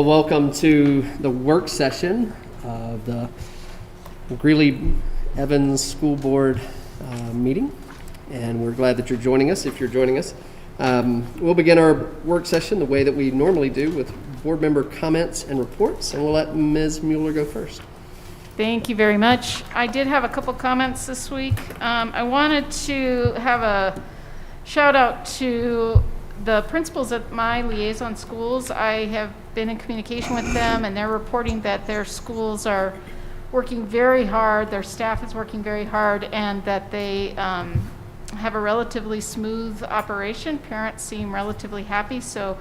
Well, welcome to the work session of the Greeley Evans School Board meeting, and we're glad that you're joining us. If you're joining us, we'll begin our work session the way that we normally do, with board member comments and reports, and we'll let Ms. Mueller go first. Thank you very much. I did have a couple comments this week. I wanted to have a shout out to the principals at my liaison schools. I have been in communication with them, and they're reporting that their schools are working very hard, their staff is working very hard, and that they have a relatively smooth operation. Parents seem relatively happy, so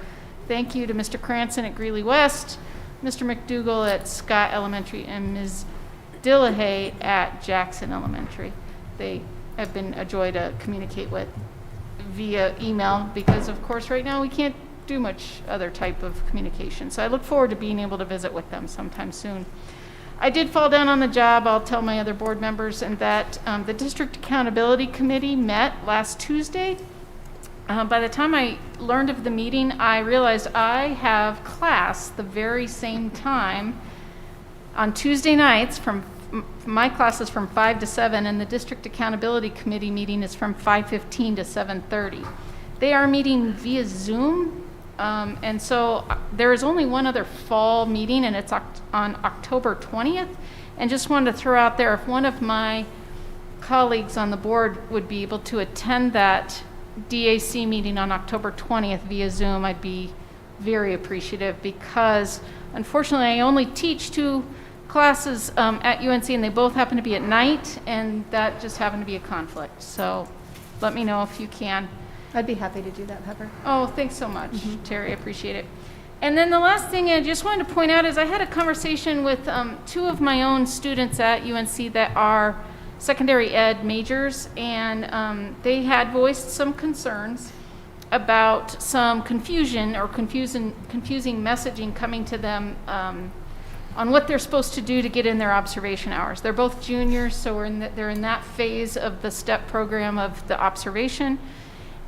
thank you to Mr. Cranston at Greeley West, Mr. McDougall at Scott Elementary, and Ms. Dillahay at Jackson Elementary. They have been a joy to communicate with via email, because of course right now we can't do much other type of communication. So I look forward to being able to visit with them sometime soon. I did fall down on the job, I'll tell my other board members, and that the District Accountability Committee met last Tuesday. By the time I learned of the meeting, I realized I have class the very same time on Tuesday nights. My class is from 5 to 7, and the District Accountability Committee meeting is from 5:15 to 7:30. They are meeting via Zoom, and so there is only one other fall meeting, and it's on October 20th. And just wanted to throw out there, if one of my colleagues on the board would be able to attend that DAC meeting on October 20th via Zoom, I'd be very appreciative, because unfortunately I only teach 2 classes at UNC, and they both happen to be at night, and that just happened to be a conflict. So let me know if you can. I'd be happy to do that, Heather. Oh, thanks so much, Terry. I appreciate it. And then the last thing I just wanted to point out is I had a conversation with 2 of my own students at UNC that are secondary ed majors, and they had voiced some concerns about some confusion or confusing messaging coming to them on what they're supposed to do to get in their observation hours. They're both juniors, so they're in that phase of the STEP program of the observation.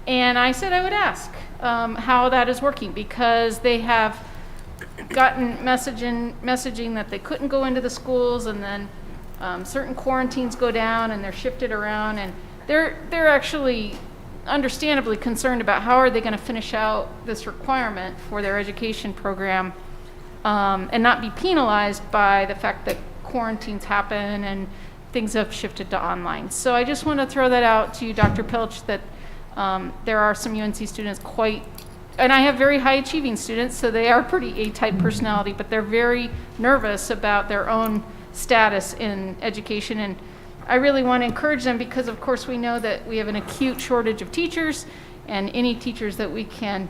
And I said I would ask how that is working, because they have gotten messaging that they couldn't go into the schools, and then certain quarantines go down and they're shifted around, and they're actually understandably concerned about how are they going to finish out this requirement for their education program and not be penalized by the fact that quarantines happen and things have shifted to online. So I just want to throw that out to you, Dr. Pilch, that there are some UNC students and I have very high achieving students, so they are pretty A-type personality, but they're very nervous about their own status in education. And I really want to encourage them, because of course we know that we have an acute shortage of teachers, and any teachers that we can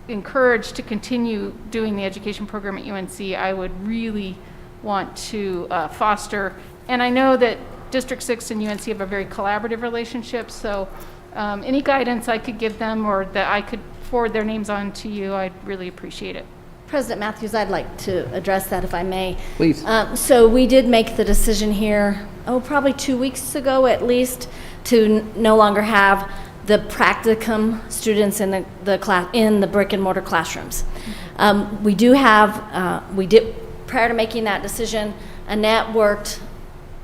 encourage to continue doing the education program at UNC, I would really want to foster. And I know that District 6 and UNC have a very collaborative relationship, so any guidance I could give them, or that I could forward their names on to you, I'd really appreciate it. President Matthews, I'd like to address that if I may. Please. So we did make the decision here, probably 2 weeks ago at least, to no longer have the practicum students in the class in the brick and mortar classrooms. We did, prior to making that decision, Annette worked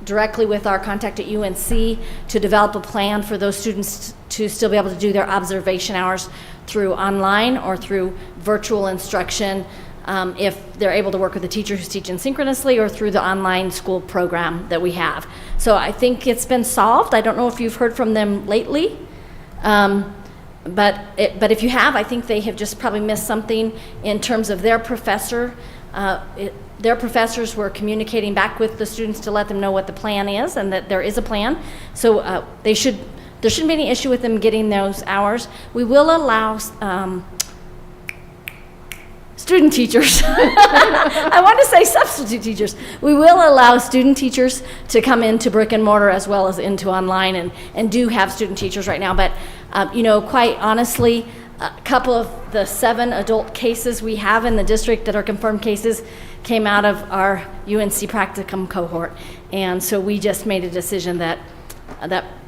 directly with our contact at UNC to develop a plan for those students to still be able to do their observation hours through online or through virtual instruction, if they're able to work with a teacher who's teaching synchronously, or through the online school program that we have. So I think it's been solved. I don't know if you've heard from them lately, but if you have, I think they have just probably missed something in terms of their professor. Their professors were communicating back with the students to let them know what the plan is, and that there is a plan. So there shouldn't be any issue with them getting those hours. We will allow student teachers. I want to say substitute teachers. We will allow student teachers to come into brick and mortar as well as into online, and do have student teachers right now. But quite honestly, a couple of the 7 adult cases we have in the district that are confirmed cases came out of our UNC practicum cohort. And so we just made a decision that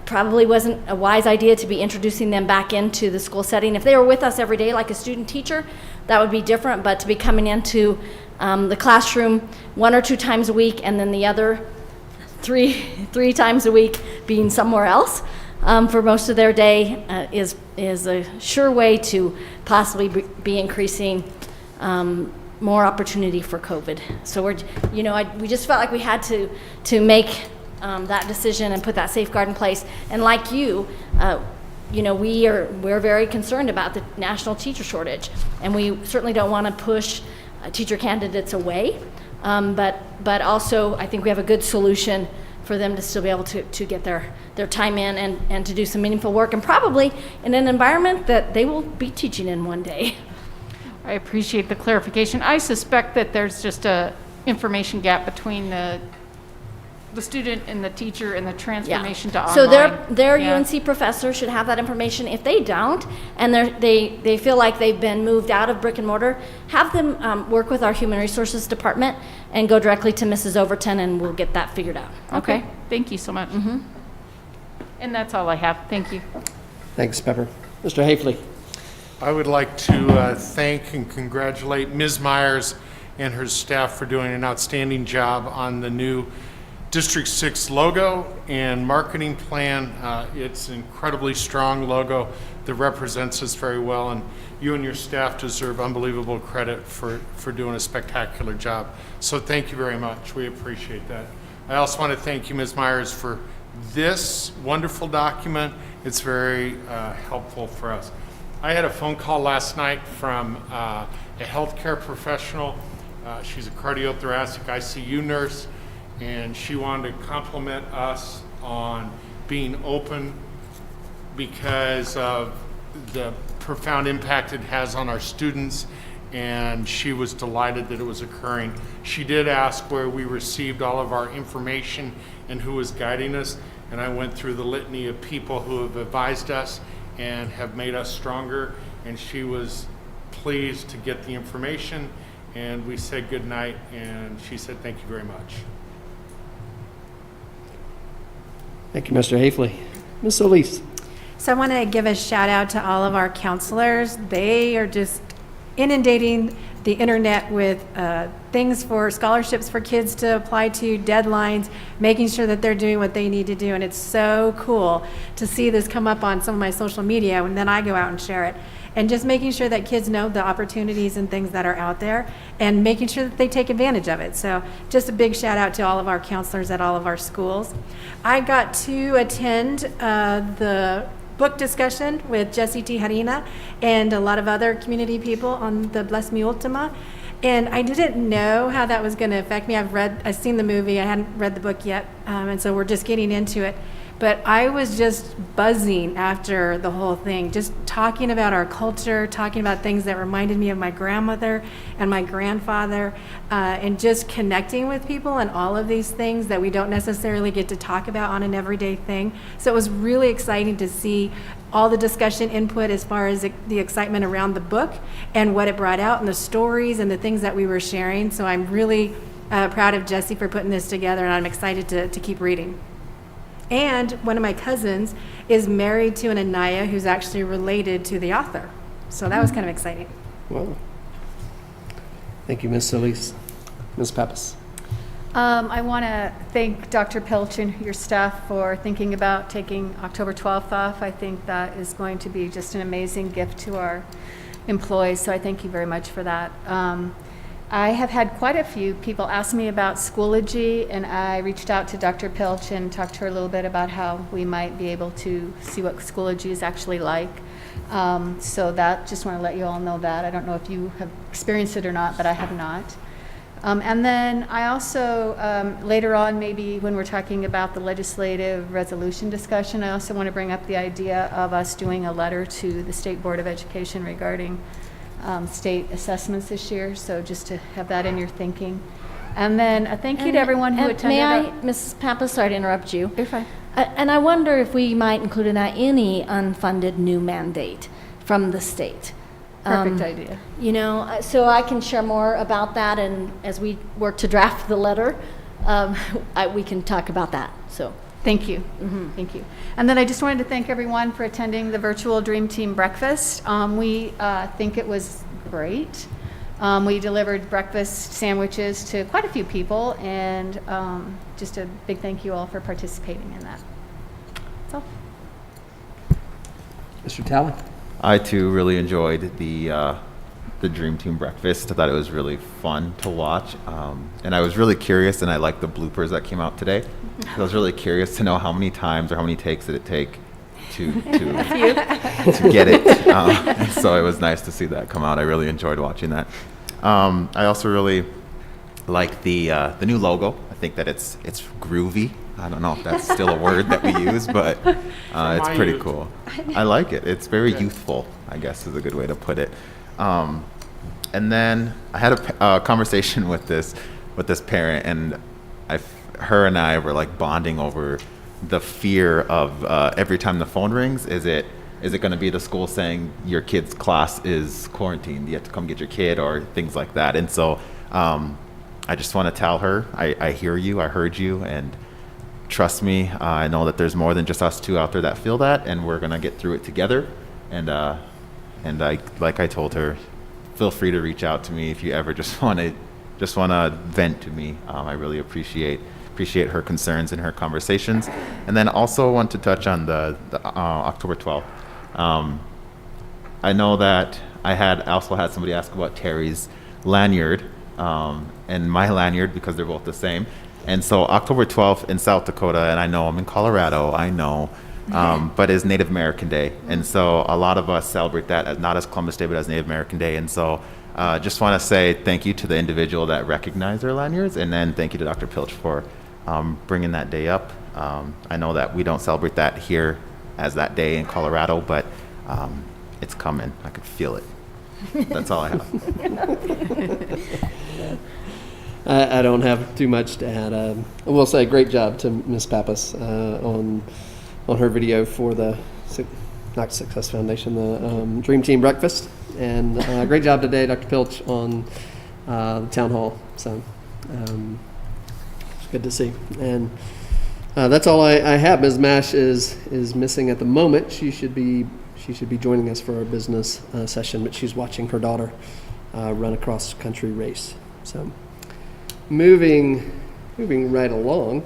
probably wasn't a wise idea to be introducing them back into the school setting. If they were with us every day like a student teacher, that would be different, but to be coming into the classroom 1 or 2 times a week, and then the other three times a week being somewhere else for most of their day is a sure way to possibly be increasing more opportunity for COVID. So we just felt like we had to make that decision and put that safeguard in place. And like we're very concerned about the national teacher shortage, and we certainly don't want to push teacher candidates away. But also, I think we have a good solution for them to still be able to get their time in and to do some meaningful work, and probably in an environment that they will be teaching in one day. I appreciate the clarification. I suspect that there's just a information gap between the student and the teacher and the transformation to online. So their Yeah. UNC professor should have that information. If they don't, and they feel like they've been moved out of brick and mortar, have them work with our Human Resources Department and go directly to Mrs. Overton, and we'll get that figured out. Okay, thank you so much. And that's all I have. Thank you. Thanks, Pepper. Mr. Hafley. I would like to thank and congratulate Ms. Myers and her staff for doing an outstanding job on the new District 6 logo and marketing plan. It's an incredibly strong logo that represents us very well, and you and your staff deserve unbelievable credit for doing a spectacular job. So thank you very much. We appreciate that. I also want to thank you, Ms. Myers, for this wonderful document. It's very helpful for us. I had a phone call last night from a healthcare professional. She's a cardiothoracic ICU nurse, and she wanted to compliment us on being open because of the profound impact it has on our students, and she was delighted that it was occurring. She did ask where we received all of our information and who was guiding us, and I went through the litany of people who have advised us and have made us stronger, and she was pleased to get the information, and we said good night, and she said thank you very much. Thank you, Mr. Hafley. Ms. Solis. So I want to give a shout out to all of our counselors. They are just inundating the internet with things for scholarships for kids to apply to, deadlines, making sure that they're doing what they need to do. And it's so cool to see this come up on some of my social media, and then I go out and share it. And just making sure that kids know the opportunities and things that are out there, and making sure that they take advantage of it. So just a big shout out to all of our counselors at all of our schools. I got to attend the book discussion with Jesse T. Harina and a lot of other community people on the Bless Me Ultima. And I didn't know how that was going to affect me. I've seen the movie. I hadn't read the book yet, and so we're just getting into it. But I was just buzzing after the whole thing, just talking about our culture, talking about things that reminded me of my grandmother and my grandfather, and just connecting with people and all of these things that we don't necessarily get to talk about on an everyday thing. So it was really exciting to see all the discussion input as far as the excitement around the book and what it brought out and the stories and the things that we were sharing. So I'm really proud of Jesse for putting this together, and I'm excited to keep reading. And one of my cousins is married to an Anaya who's actually related to the author. So that was kind of exciting. Well, thank you, Ms. Solis. Ms. Pappas. I want to thank Dr. Pilch and your staff for thinking about taking October 12th off. I think that is going to be just an amazing gift to our employees, so I thank you very much for that. I have had quite a few people ask me about Schoology, and I reached out to Dr. Pilch and talked to her a little bit about how we might be able to see what Schoology is actually like. So that, just want to let you all know that. I don't know if you have experienced it or not, but I have not. And then I also, later on, maybe when we're talking about the legislative resolution discussion, I also want to bring up the idea of us doing a letter to the State Board of Education regarding state assessments this year, so just to have that in your thinking. And then a thank you to everyone who attended. May I, Mrs. Pappas, sorry to interrupt you. You're fine. And I wonder if we might include in that any unfunded new mandate from the state. Perfect idea. You know, so I can share more about that, and as we work to draft the letter, we can talk about that. So. Thank you. Thank you. And then I just wanted to thank everyone for attending the virtual Dream Team breakfast. We think it was great. We delivered breakfast sandwiches to quite a few people, and just a big thank you all for participating in that. That's all. Mr. Talley? I too really enjoyed the Dream Team breakfast. I thought it was really fun to watch, and I was really curious, and I liked the bloopers that came out today. I was really curious to know how many times or how many takes did it take to get it. So it was nice to see that come out. I really enjoyed watching that. I also really like the new logo. I think that it's groovy. I don't know if that's still a word that we use, but it's pretty cool. I like it. It's very youthful, I guess is a good way to put it. And then I had a conversation with this parent, and her and I were like bonding over the fear of every time the phone rings, is it going to be the school saying your kid's class is quarantined, you have to come get your kid, or things like that. And so I just want to tell her, I hear you, I heard you, and trust me, I know that there's more than just us two out there that feel that, and we're going to get through it together. And like I told her, feel free to reach out to me if you ever just want to vent to me. I really appreciate her concerns and her conversations. And then also want to touch on the October 12th. I know that I also had somebody ask about Terry's lanyard and my lanyard, because they're both the same. And so October 12th in South Dakota, and I know I'm in Colorado, I know, but is Native American Day. And so a lot of us celebrate that as not as Columbus Day, but as Native American Day. And so just want to say thank you to the individual that recognized their lanyards, and then thank you to Dr. Pilch for bringing that day up. I know that we don't celebrate that here as that day in Colorado, but it's coming. I could feel it. That's all I have. I don't have too much to add. I will say great job to Ms. Pappas on her video for the Not Success Foundation, the Dream Team Breakfast. And great job today, Dr. Pilch, on the town hall. So it's good to see. And that's all I have. Ms. Mash is missing at the moment. She should be joining us for our business session, but she's watching her daughter run a cross-country race. So moving right along,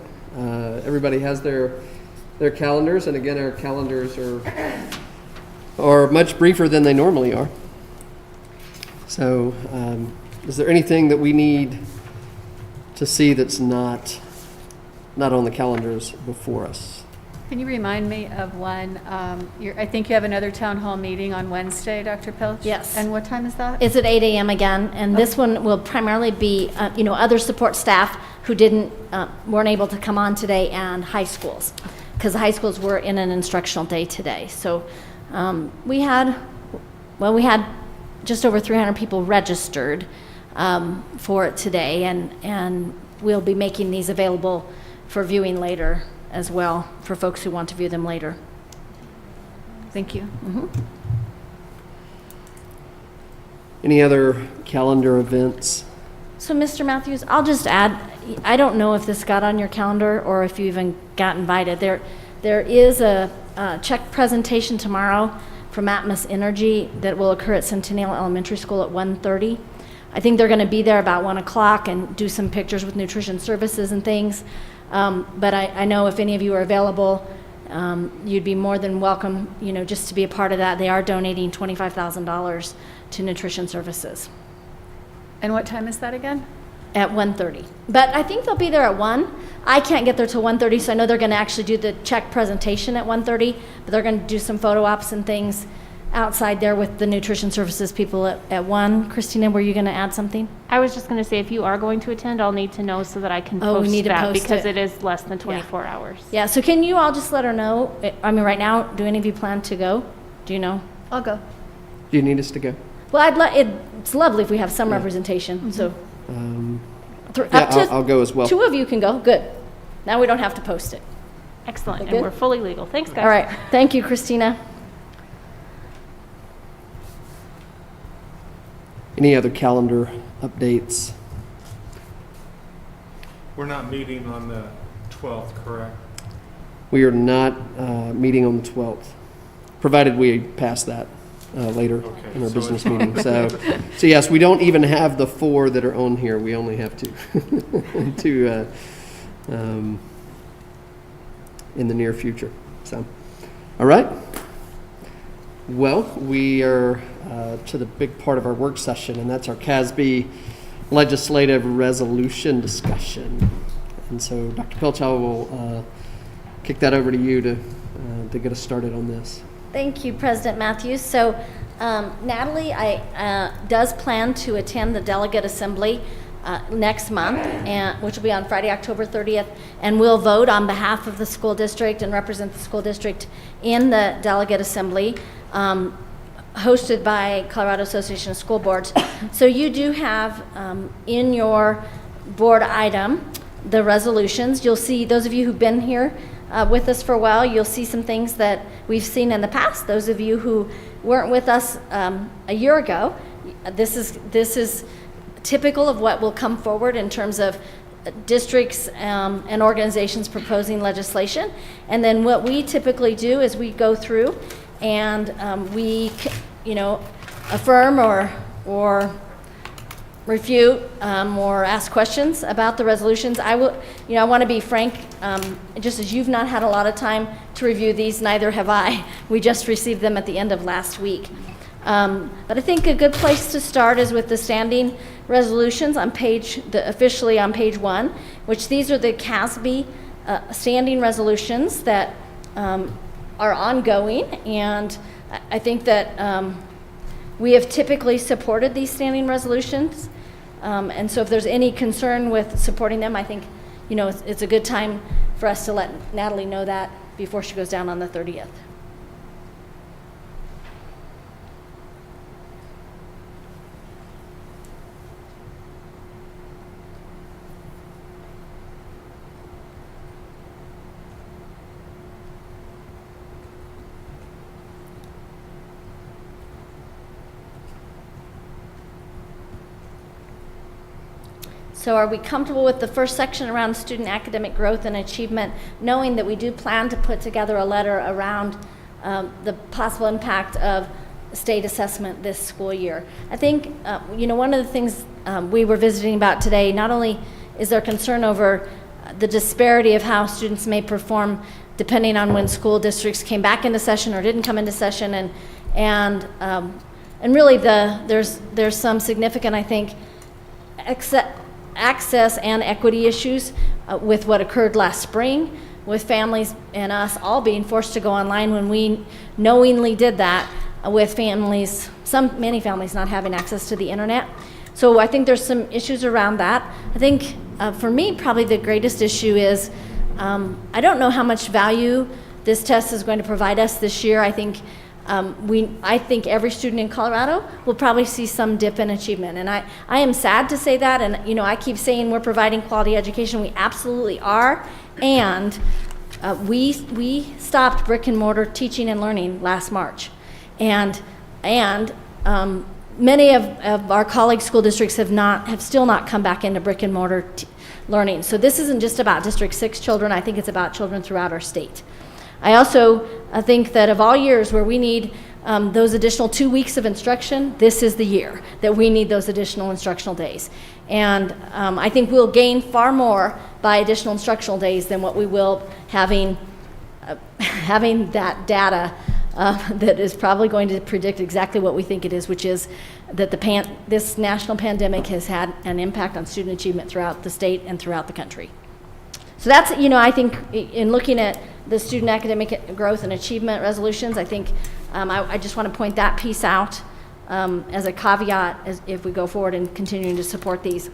everybody has their calendars, and again, our calendars are much briefer than they normally are. So is there anything that we need to see that's not on the calendars before us? Can you remind me of one? I think you have another town hall meeting on Wednesday, Dr. Pilch? Yes. And what time is that? It's at 8 a.m. again, and this one will primarily be, other support staff who weren't able to come on today, and high schools, because the high schools were in an instructional day today. So we had just over 300 people registered for it today, and we'll be making these available for viewing later as well, for folks who want to view them later. Thank you. Mm-hmm. Any other calendar events? So, Mr. Matthews, I'll just add, I don't know if this got on your calendar or if you even got invited. There is a check presentation tomorrow from Atmos Energy that will occur at Centennial Elementary School at 1:30. I think they're going to be there about 1 o'clock and do some pictures with nutrition services and things. But I know if any of you are available, you'd be more than welcome, just to be a part of that. They are donating $25,000 to nutrition services. And what time is that again? At 1:30. But I think they'll be there at 1. I can't get there till 1:30, so I know they're going to actually do the check presentation at 1:30, but they're going to do some photo ops and things outside there with the nutrition services people at 1. Christina, were you going to add something? I was just going to say, if you are going to attend, I'll need to know so that I can Oh, we post need to that, post because it. it is less than 24 hours. Yeah, so can you all just let her know? I mean, right now, do any of you plan to go? Do you know? I'll go. Do you need us to go? Well, it's lovely if we have some representation, so. I'll go as well. 2 of you can go, good. Now we don't have to post it. Excellent, Good? and we're fully legal. Thanks, guys. All right, thank you, Christina. Any other calendar updates? We're not meeting on the 12th, correct? We are not meeting on the 12th, provided we pass that. later in our so business it's- meeting. So yes, we don't even have the 4 that are on here. We only have 2. 2 in the near future. So, all right. Well, we are to the big part of our work session, and that's our CASB legislative resolution discussion. And so, Dr. Pilch, I will kick that over to you to get us started on this. Thank you, President Matthews. So Natalie does plan to attend the delegate assembly next month, which will be on Friday, October 30th, and will vote on behalf of the school district and represent the school district in the delegate assembly hosted by Colorado Association of School Boards. So you do have in your board item the resolutions. You'll see, those of you who've been here with us for a while, you'll see some things that we've seen in the past. Those of you who weren't with us a year ago, this is typical of what will come forward in terms of districts and organizations proposing legislation. And then what we typically do is we go through and we, affirm or refute or ask questions about the resolutions. I want to be frank, just as you've not had a lot of time to review these, neither have I. We just received them at the end of last week. But I think a good place to start is with the standing resolutions on officially on page 1, which these are the CASB standing resolutions that are ongoing, and I think that we have typically supported these standing resolutions, and so if there's any concern with supporting them, I think it's a good time for us to let Natalie know that before she goes down on the 30th. So are we comfortable with the first section around student academic growth and achievement, knowing that we do plan to put together a letter around the possible impact of state assessment this school year? I think, one of the things we were visiting about today, not only is there concern over the disparity of how students may perform depending on when school districts came back into session or didn't come into session, and really there's some significant, I think, access and equity issues with what occurred last spring, with families and us all being forced to go online when we knowingly did that, with many families not having access to the internet. So I think there's some issues around that. I think for me, probably the greatest issue is I don't know how much value this test is going to provide us this year. I think every student in Colorado will probably see some dip in achievement. And I am sad to say that, and I keep saying we're providing quality education. We absolutely are. And we stopped brick and mortar teaching and learning last March. And many of our colleague school districts have still not come back into brick and mortar learning. So this isn't just about District 6 children. I think it's about children throughout our state. I also think that of all years where we need those additional 2 weeks of instruction, this is the year that we need those additional instructional days. And I think we'll gain far more by additional instructional days than what we will having that data that is probably going to predict exactly what we think it is, which is that this national pandemic has had an impact on student achievement throughout the state and throughout the country. So that's, I think in looking at the student academic growth and achievement resolutions, I think I just want to point that piece out as a caveat if we go forward and continuing to support these.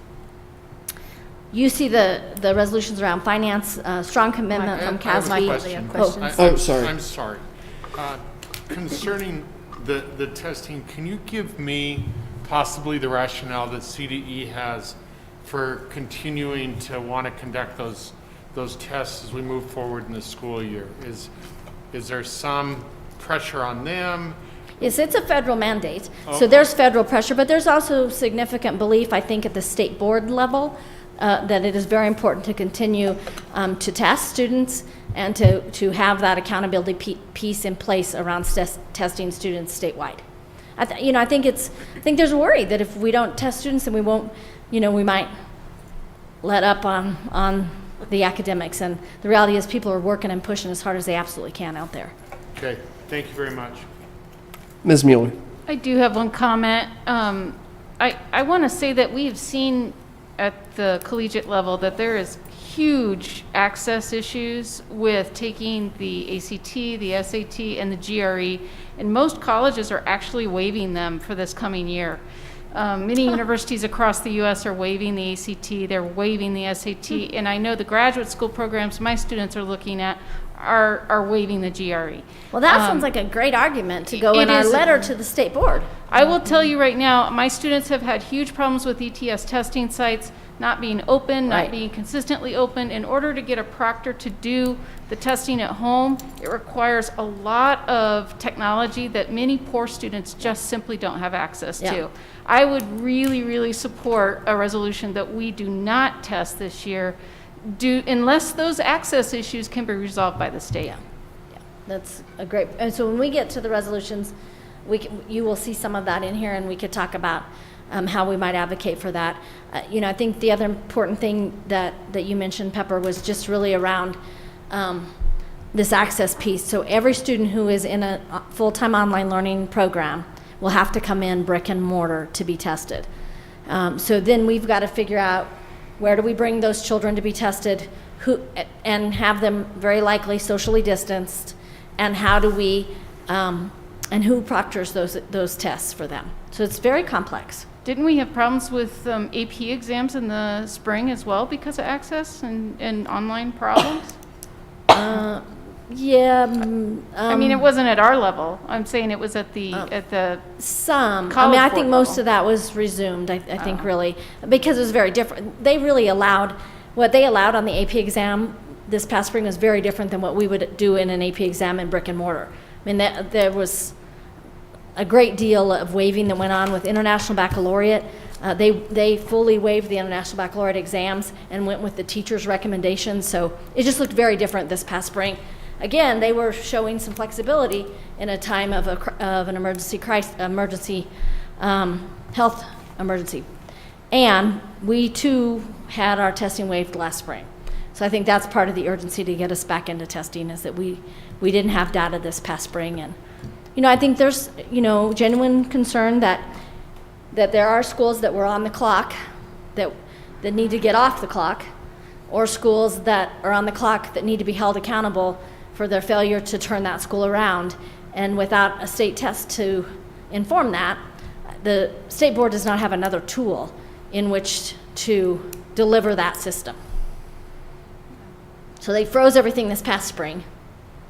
You see the resolutions around finance, strong commitment from CASB. Sorry. I'm sorry. Concerning the testing, can you give me possibly the rationale that CDE has for continuing to want to conduct those tests as we move forward in the school year? Is there some pressure on them? Yes, it's a federal mandate. So there's federal pressure, but there's also significant belief, I think, at the state board level that it is very important to continue to test students and to have that accountability piece in place around testing students statewide. I think there's a worry that if we don't test students, then we won't, we might let up on the academics. And the reality is people are working and pushing as hard as they absolutely can out there. Okay, thank you very much. Ms. Mueller. I do have one comment. I want to say that we've seen at the collegiate level that there is huge access issues with taking the ACT, the SAT, and the GRE, and most colleges are actually waiving them for this coming year. Many universities across the U.S. are waiving the ACT, they're waiving the SAT, and I know the graduate school programs my students are looking at are waiving the GRE. Well, that sounds like a great argument to go in it our is- letter to the state board. I will tell you right now, my students have had huge problems with ETS testing sites not being open, not Right. being consistently open. In order to get a proctor to do the testing at home, it requires a lot of technology that many poor students just simply don't have access Yeah. to. I would really, really support a resolution that we do not test this year unless those access issues can be resolved by the state. Yeah, that's a great, and so when we get to the resolutions, you will see some of that in here, and we could talk about how we might advocate for that. I think the other important thing that you mentioned, Pepper, was just really around this access piece. So every student who is in a full-time online learning program will have to come in brick and mortar to be tested. So then we've got to figure out, where do we bring those children to be tested, and have them very likely socially distanced, and how do we, and who proctors those tests for them? So it's very complex. Didn't we have problems with AP exams in the spring as well because of access and online problems? Yeah. I mean, it wasn't at our level. I'm saying it was at the Some. I College mean, I board think most level. of that was resumed, I think, really, because it was very different. They really what they allowed on the AP exam this past spring was very different than what we would do in an AP exam in brick and mortar. I mean, there was a great deal of waiving that went on with International Baccalaureate. They fully waived the International Baccalaureate exams and went with the teacher's recommendations. So it just looked very different this past spring. Again, they were showing some flexibility in a time of an emergency health emergency. And we too had our testing waived last spring. So I think that's part of the urgency to get us back into testing, is that we didn't have data this past spring. And I think there's, genuine concern that there are schools that were on the clock that need to get off the clock, or schools that are on the clock that need to be held accountable for their failure to turn that school around. And without a state test to inform that, the state board does not have another tool in which to deliver that system. So they froze everything this past spring.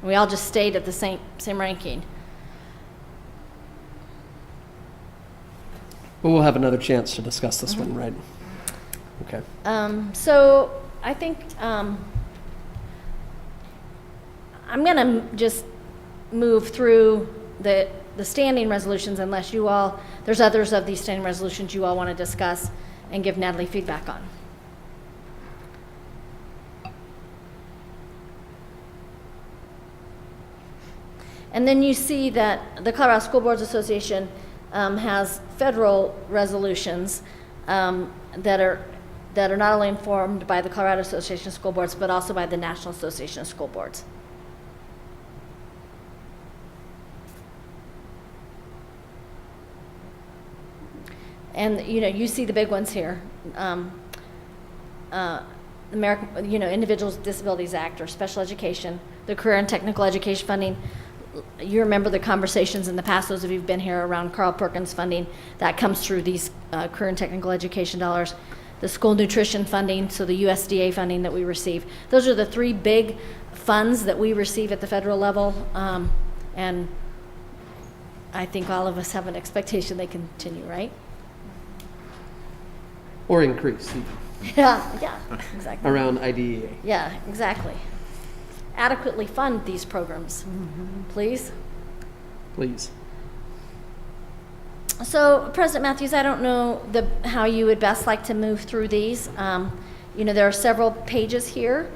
We all just stayed at the same ranking. Well, we'll have another chance to discuss this one, right? Okay. So I think I'm going to just move through the standing resolutions, unless there's others of these standing resolutions you all want to discuss and give Natalie feedback on. And then you see that the Colorado School Boards Association has federal resolutions that are not only informed by the Colorado Association of School Boards, but also by the National Association of School Boards. And you see the big ones here. American, Individuals with Disabilities Act, or Special Education, the Career and Technical Education Funding. You remember the conversations in the past, those of you who've been here, around Carl Perkins funding. That comes through these career and technical education dollars. The school nutrition funding, so the USDA funding that we receive. Those are the three big funds that we receive at the federal level. And I think all of us have an expectation they continue, right? Or increase Yeah, exactly. around IDEA. Yeah, exactly. Adequately fund these programs, please. Please. So, President Matthews, I don't know how you would best like to move through these. There are several pages here,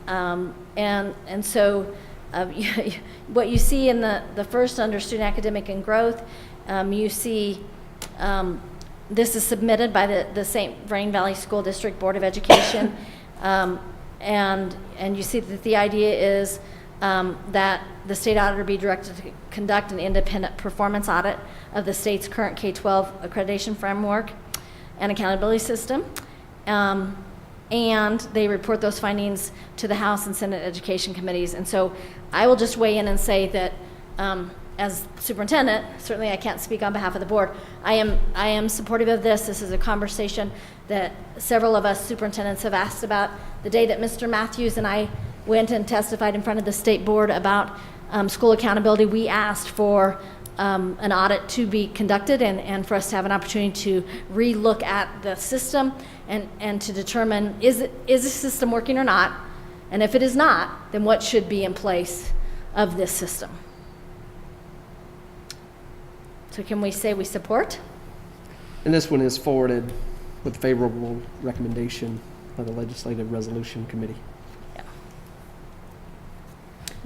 and so what you see in the first under student academic and growth you see this is submitted by the St. Vrain Valley School District Board of Education. And you see that the idea is that the state auditor be directed to conduct an independent performance audit of the state's current K-12 accreditation framework and accountability system. And they report those findings to the House and Senate Education Committees. And so I will just weigh in and say that as superintendent, certainly I can't speak on behalf of the board, I am supportive of this. This is a conversation that several of us superintendents have asked about. The day that Mr. Matthews and I went and testified in front of the state board about school accountability, we asked for an audit to be conducted and for us to have an opportunity to re-look at the system and to determine is the system working or not, and if it is not, then what should be in place of this system. So can we say we support? And this one is forwarded with favorable recommendation by the Legislative Resolution Committee. Yeah.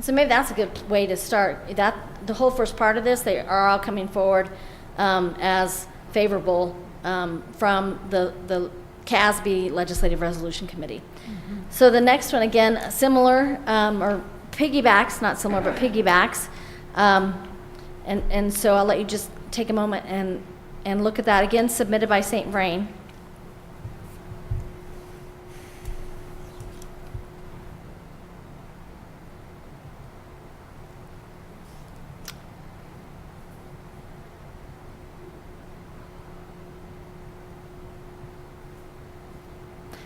So maybe that's a good way to start. That the whole first part of this, they are all coming forward as favorable from the CASB Legislative Resolution Committee. Mm-hmm. So the next one, again, similar or piggybacks, not similar, but piggybacks. And so I'll let you just take a moment and look at that. Again, submitted by St. Vrain.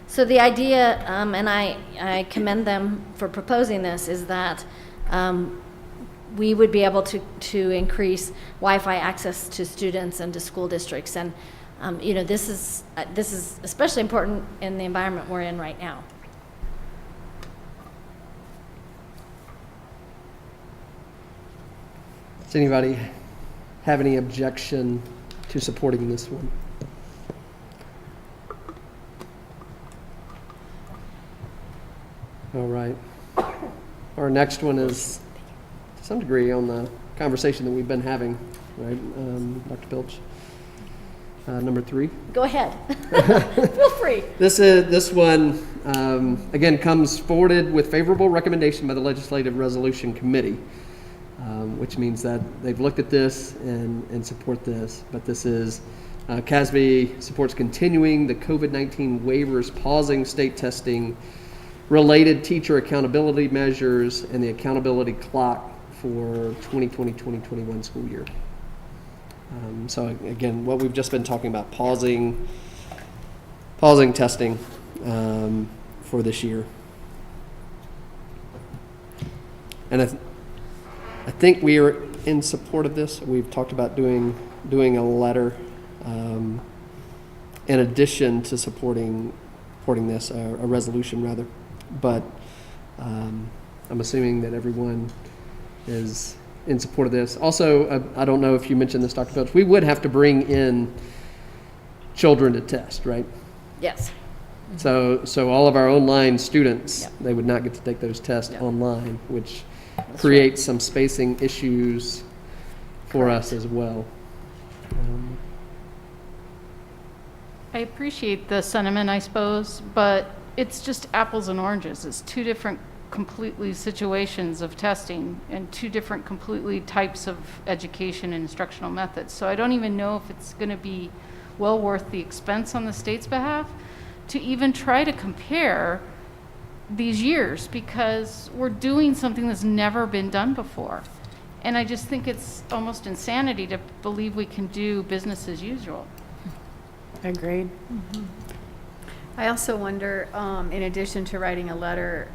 So the idea, and I commend them for proposing this, is that we would be able to increase Wi-Fi access to students and to school districts. And this is especially important in the environment we're in right now. Does anybody have any objection to supporting this one? All right. Our next one is, to some degree, on the conversation that we've been having, right, Dr. Pilch? Number 3. Go ahead. Feel free. This one, again, comes forwarded with favorable recommendation by the Legislative Resolution Committee, which means that they've looked at this and support this. But this is, CASB supports continuing the COVID-19 waivers, pausing state testing, related teacher accountability measures, and the accountability clock for 2020-2021 school year. So again, what we've just been talking about, pausing testing for this year. And I think we are in support of this. We've talked about doing a letter in addition to supporting this, a resolution rather. But I'm assuming that everyone is in support of this. Also, I don't know if you mentioned this, Dr. Phillips, we would have to bring in children to test, right? Yes. So all of our online students, Yep. they would not get to take those tests Yep. online, which creates some spacing issues for us as well. I appreciate the sentiment, I suppose, but it's just apples and oranges. It's two different completely situations of testing and two different completely types of education and instructional methods. So I don't even know if it's going to be well worth the expense on the state's behalf to even try to compare these years, because we're doing something that's never been done before. And I just think it's almost insanity to believe we can do business as usual. Agreed. Mm-hmm. I also wonder, in addition to writing a letter,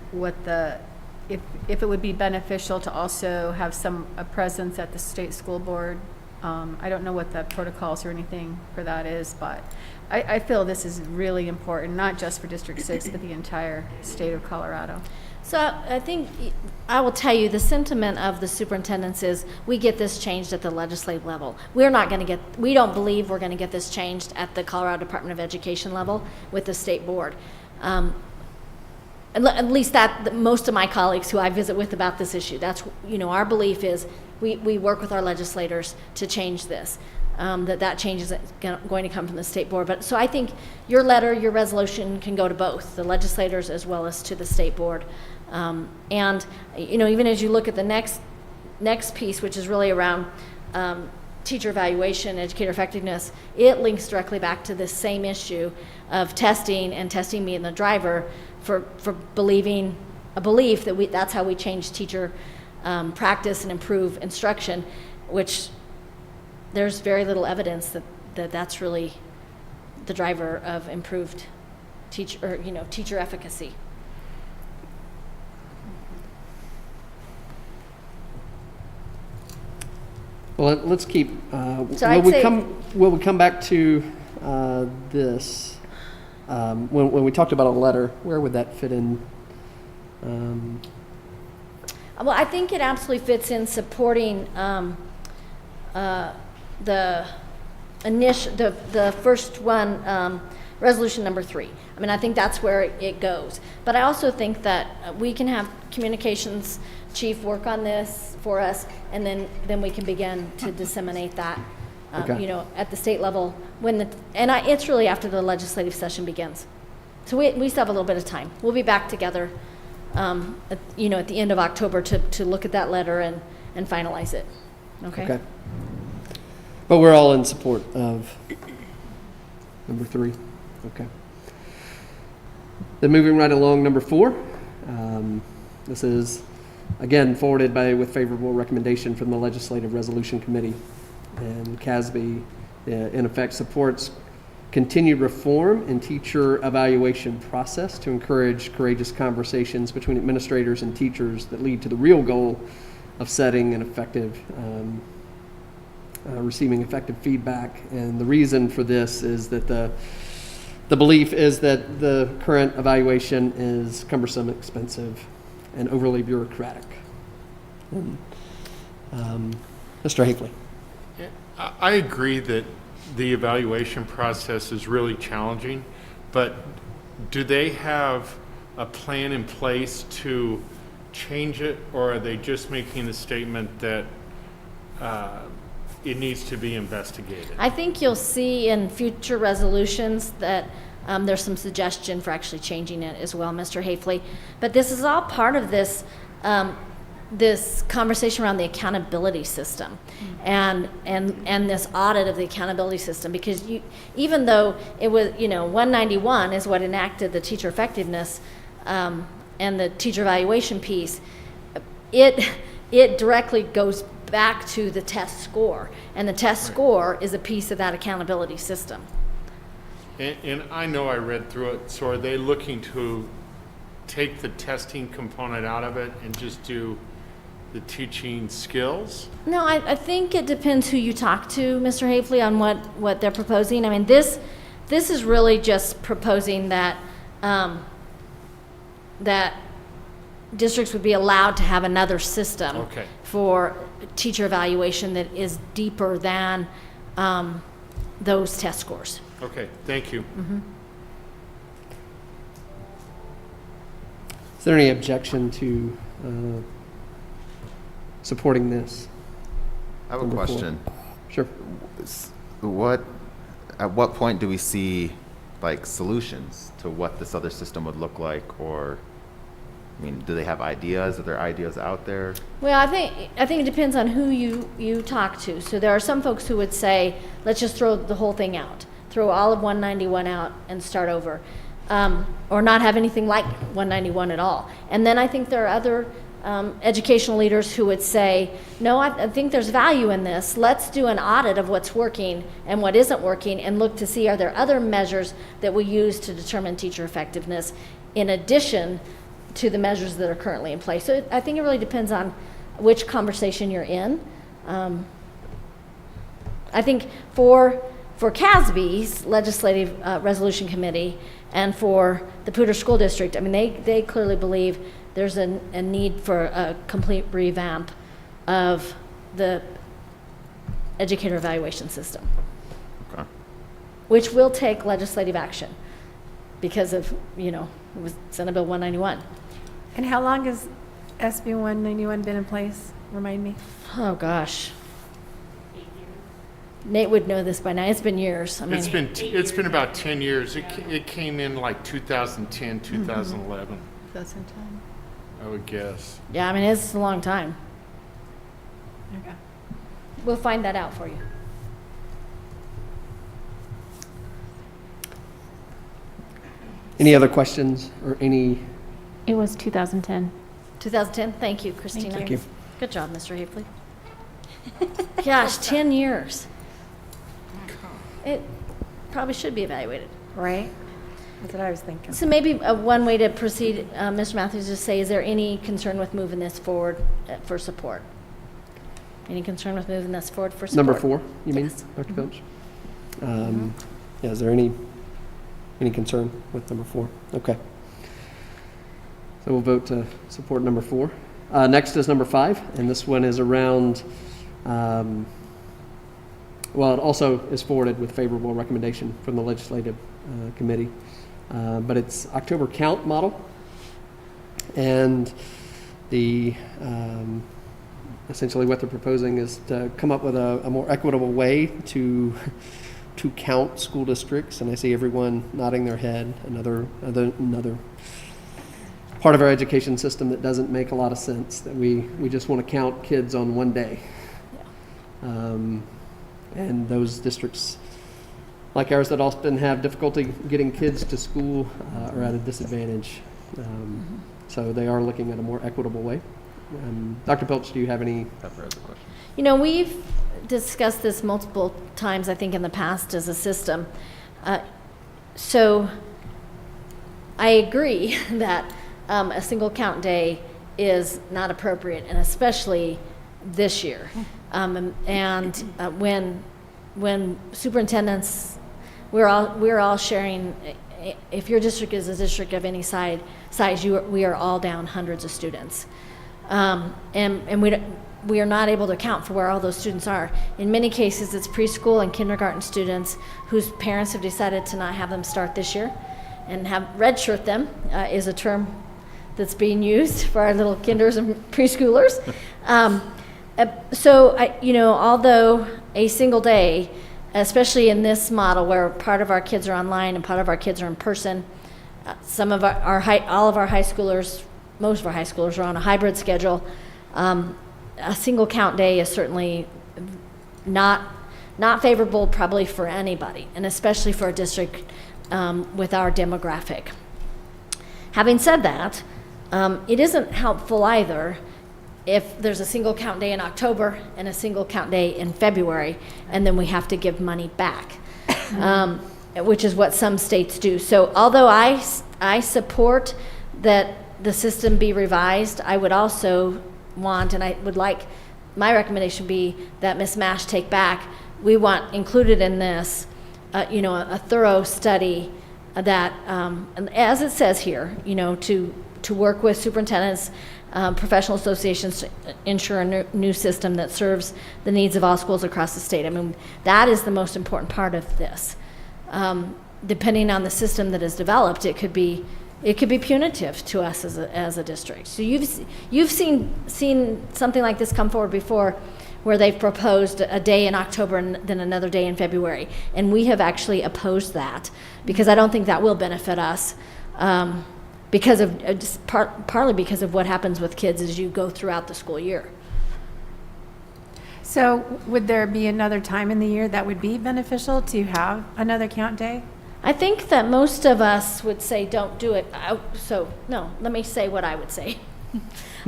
if it would be beneficial to also have a presence at the state school board. I don't know what the protocols or anything for that is, but I feel this is really important, not just for District 6, but the entire state of Colorado. So I think I will tell you the sentiment of the superintendents is we get this changed at the legislative level. We don't believe we're going to get this changed at the Colorado Department of Education level with the state board. at least most of my colleagues who I visit with about this issue, that's, our belief is we work with our legislators to change this. That change is going to come from the state board. But so I think your letter, your resolution can go to both the legislators as well as to the state board. And even as you look at the next piece, which is really around teacher evaluation, educator effectiveness, it links directly back to this same issue of testing and testing me and the driver for believing a belief that that's how we change teacher practice and improve instruction, which there's very little evidence that that's really the driver of improved teacher efficacy. Well, let's keep, So I'd say- will we come back to this? When we talked about a letter, where would that fit in? Well, I think it absolutely fits in supporting the first one, resolution number 3. I mean, I think that's where it goes. But I also think that we can have communications chief work on this for us, and then we can begin to disseminate that, Okay. at the state level it's really after the legislative session begins. So we still have a little bit of time. We'll be back together, at the end of October to look at that letter and finalize it. Okay. But we're all in support of number 3. Okay. Then moving right along, number 4. This is, again, forwarded with favorable recommendation from the Legislative Resolution Committee. And CASB, in effect, supports continued reform in teacher evaluation process to encourage courageous conversations between administrators and teachers that lead to the real goal of setting an effective receiving effective feedback. And the reason for this is that the belief is that the current evaluation is cumbersome, expensive, and overly bureaucratic. And, Mr. Hafley. I agree that the evaluation process is really challenging, but do they have a plan in place to change it, or are they just making the statement that it needs to be investigated? I think you'll see in future resolutions that there's some suggestion for actually changing it as well, Mr. Hafley. But this is all part of this this conversation around the accountability system and this audit of the accountability system, because even though it was 191 is what enacted the teacher effectiveness and the teacher evaluation piece, it directly goes back to the test score, and the test score is a piece of that accountability system. And I know I read through it, so are they looking to take the testing component out of it and just do the teaching skills? No, I think it depends who you talk to, Mr. Hafley, on what they're proposing. I mean, this is really just proposing that that districts would be allowed to have another system for teacher evaluation that is deeper than those test scores. Okay, thank you. Mm-hmm. Is there any objection to supporting this? I have a Number 4. question. Sure. At what point do we see solutions to what this other system would look like? Or, I mean, do they have ideas? Are there ideas out there? Well, I think it depends on who you talk to. So there are some folks who would say, let's just throw the whole thing out, throw all of 191 out and start over, or not have anything like 191 at all. And then I think there are other educational leaders who would say, no, I think there's value in this. Let's do an audit of what's working and what isn't working, and look to see, are there other measures that we use to determine teacher effectiveness in addition to the measures that are currently in place. So I think it really depends on which conversation you're in. I think for CASB's Legislative Resolution Committee and for the Poudre School District, I mean, they clearly believe there's a need for a complete revamp of the educator evaluation system, Okay. which will take legislative action, because of, it was Senate Bill 191. And how long has SB 191 been in place? Remind me. Oh, gosh. Nate would know this by now. It's been years. I mean, It's been about 10 years. It came in like 2010, 2011, That's in time. I would guess. yeah, I mean, it's a long time. Okay. We'll find that out for you. Any other questions or any? It was 2010. 2010. Thank you, Christina. Thank you. Good job, Mr. Hafley. Gosh, 10 years. It probably should be evaluated. Right? That's what I was thinking. So maybe one way to proceed, Mr. Matthews, just say, is there any concern with moving this forward for support? Any concern with moving this forward for support? Number 4, you mean, Yes. Dr. Phillips? Yeah, is there any concern with number 4? Okay. So we'll vote to support number 4. Next is number 5, and this one is around, well, it also is forwarded with favorable recommendation from the legislative committee, but it's October count model, and the essentially what they're proposing is to come up with a more equitable way to count school districts, and I see everyone nodding their head. Another part of our education system that doesn't make a lot of sense, that we just want to count kids on one day. And those districts like ours that often have difficulty getting kids to school are at a disadvantage. So they are looking at a more equitable way. Dr. Pilch, do you have any? Pepper has a question. We've discussed this multiple times, I think, in the past as a system. So I agree that a single count day is not appropriate, and especially this year. When superintendents, we're all sharing. If your district is a district of any size, we are all down hundreds of students, and we are not able to account for where all those students are. In many cases, it's preschool and kindergarten students whose parents have decided to not have them start this year, and have redshirt them is a term that's being used for our little kinders and preschoolers. Although a single day, especially in this model where part of our kids are online and part of our kids are in person, some of all of our high schoolers, most of our high schoolers are on a hybrid schedule. A single count day is certainly not favorable probably for anybody, and especially for a district with our demographic. Having said that, it isn't helpful either if there's a single count day in October and a single count day in February, and then we have to give money back, which is what some states do. So although I support that the system be revised, I would also want, and I would like my recommendation be that Ms. Mash take back, we want included in this, a thorough study that, as it says here, to work with superintendents, professional associations to ensure a new system that serves the needs of all schools across the state. I mean, that is the most important part of this. Depending on the system that is developed, it could be punitive to us as a district. So you've seen something like this come forward before, where they've proposed a day in October and then another day in February, and we have actually opposed that because I don't think that will benefit us. Because of partly because of what happens with kids as you go throughout the school year. So would there be another time in the year that would be beneficial to have another count day? I think that most of us would say don't do it. Let me say what I would say.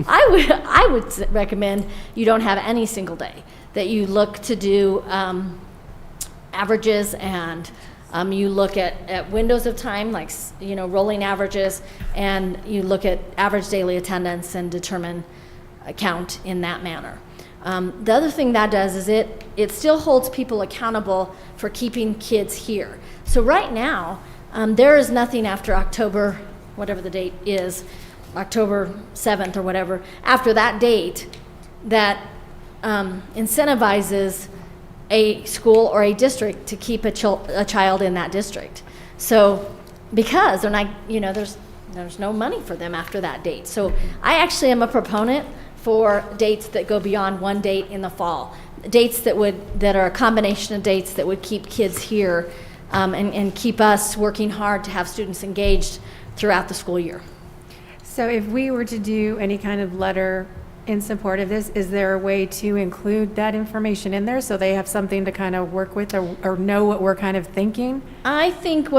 I would recommend you don't have any single day, that you look to do averages, and you look at windows of time, like rolling averages, and you look at average daily attendance and determine a count in that manner. The other thing that does is it still holds people accountable for keeping kids here. So right now, there is nothing after October, whatever the date is, October 7th or whatever, after that date that incentivizes a school or a district to keep a child in that district. So because they're not, there's no money for them after that date. So I actually am a proponent for dates that go beyond one date in the fall. Dates that are a combination of dates that would keep kids here and keep us working hard to have students engaged throughout the school year. So if we were to do any kind of letter in support of this, is there a way to include that information in there so they have something to kind of work with or know what we're kind of thinking? I think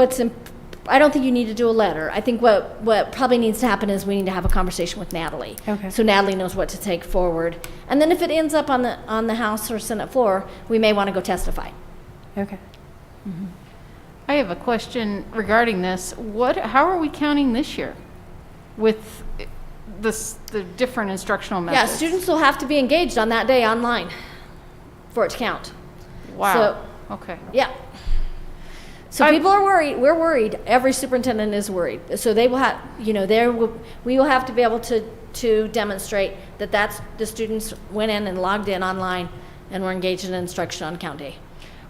I don't think you need to do a letter. I think what probably needs to happen is we need to have a conversation with Natalie. Okay. So Natalie knows what to take forward. And then if it ends up on the House or Senate floor, we may want to go testify. Okay. I have a question regarding this. How are we counting this year with the different instructional Yeah, methods? students will have to be engaged on that day online for it to count. Wow. Okay. Yeah. So people are worried. We're worried. Every superintendent is worried. So they will have, we will have to be able to demonstrate that the students went in and logged in online and were engaged in instruction on count day.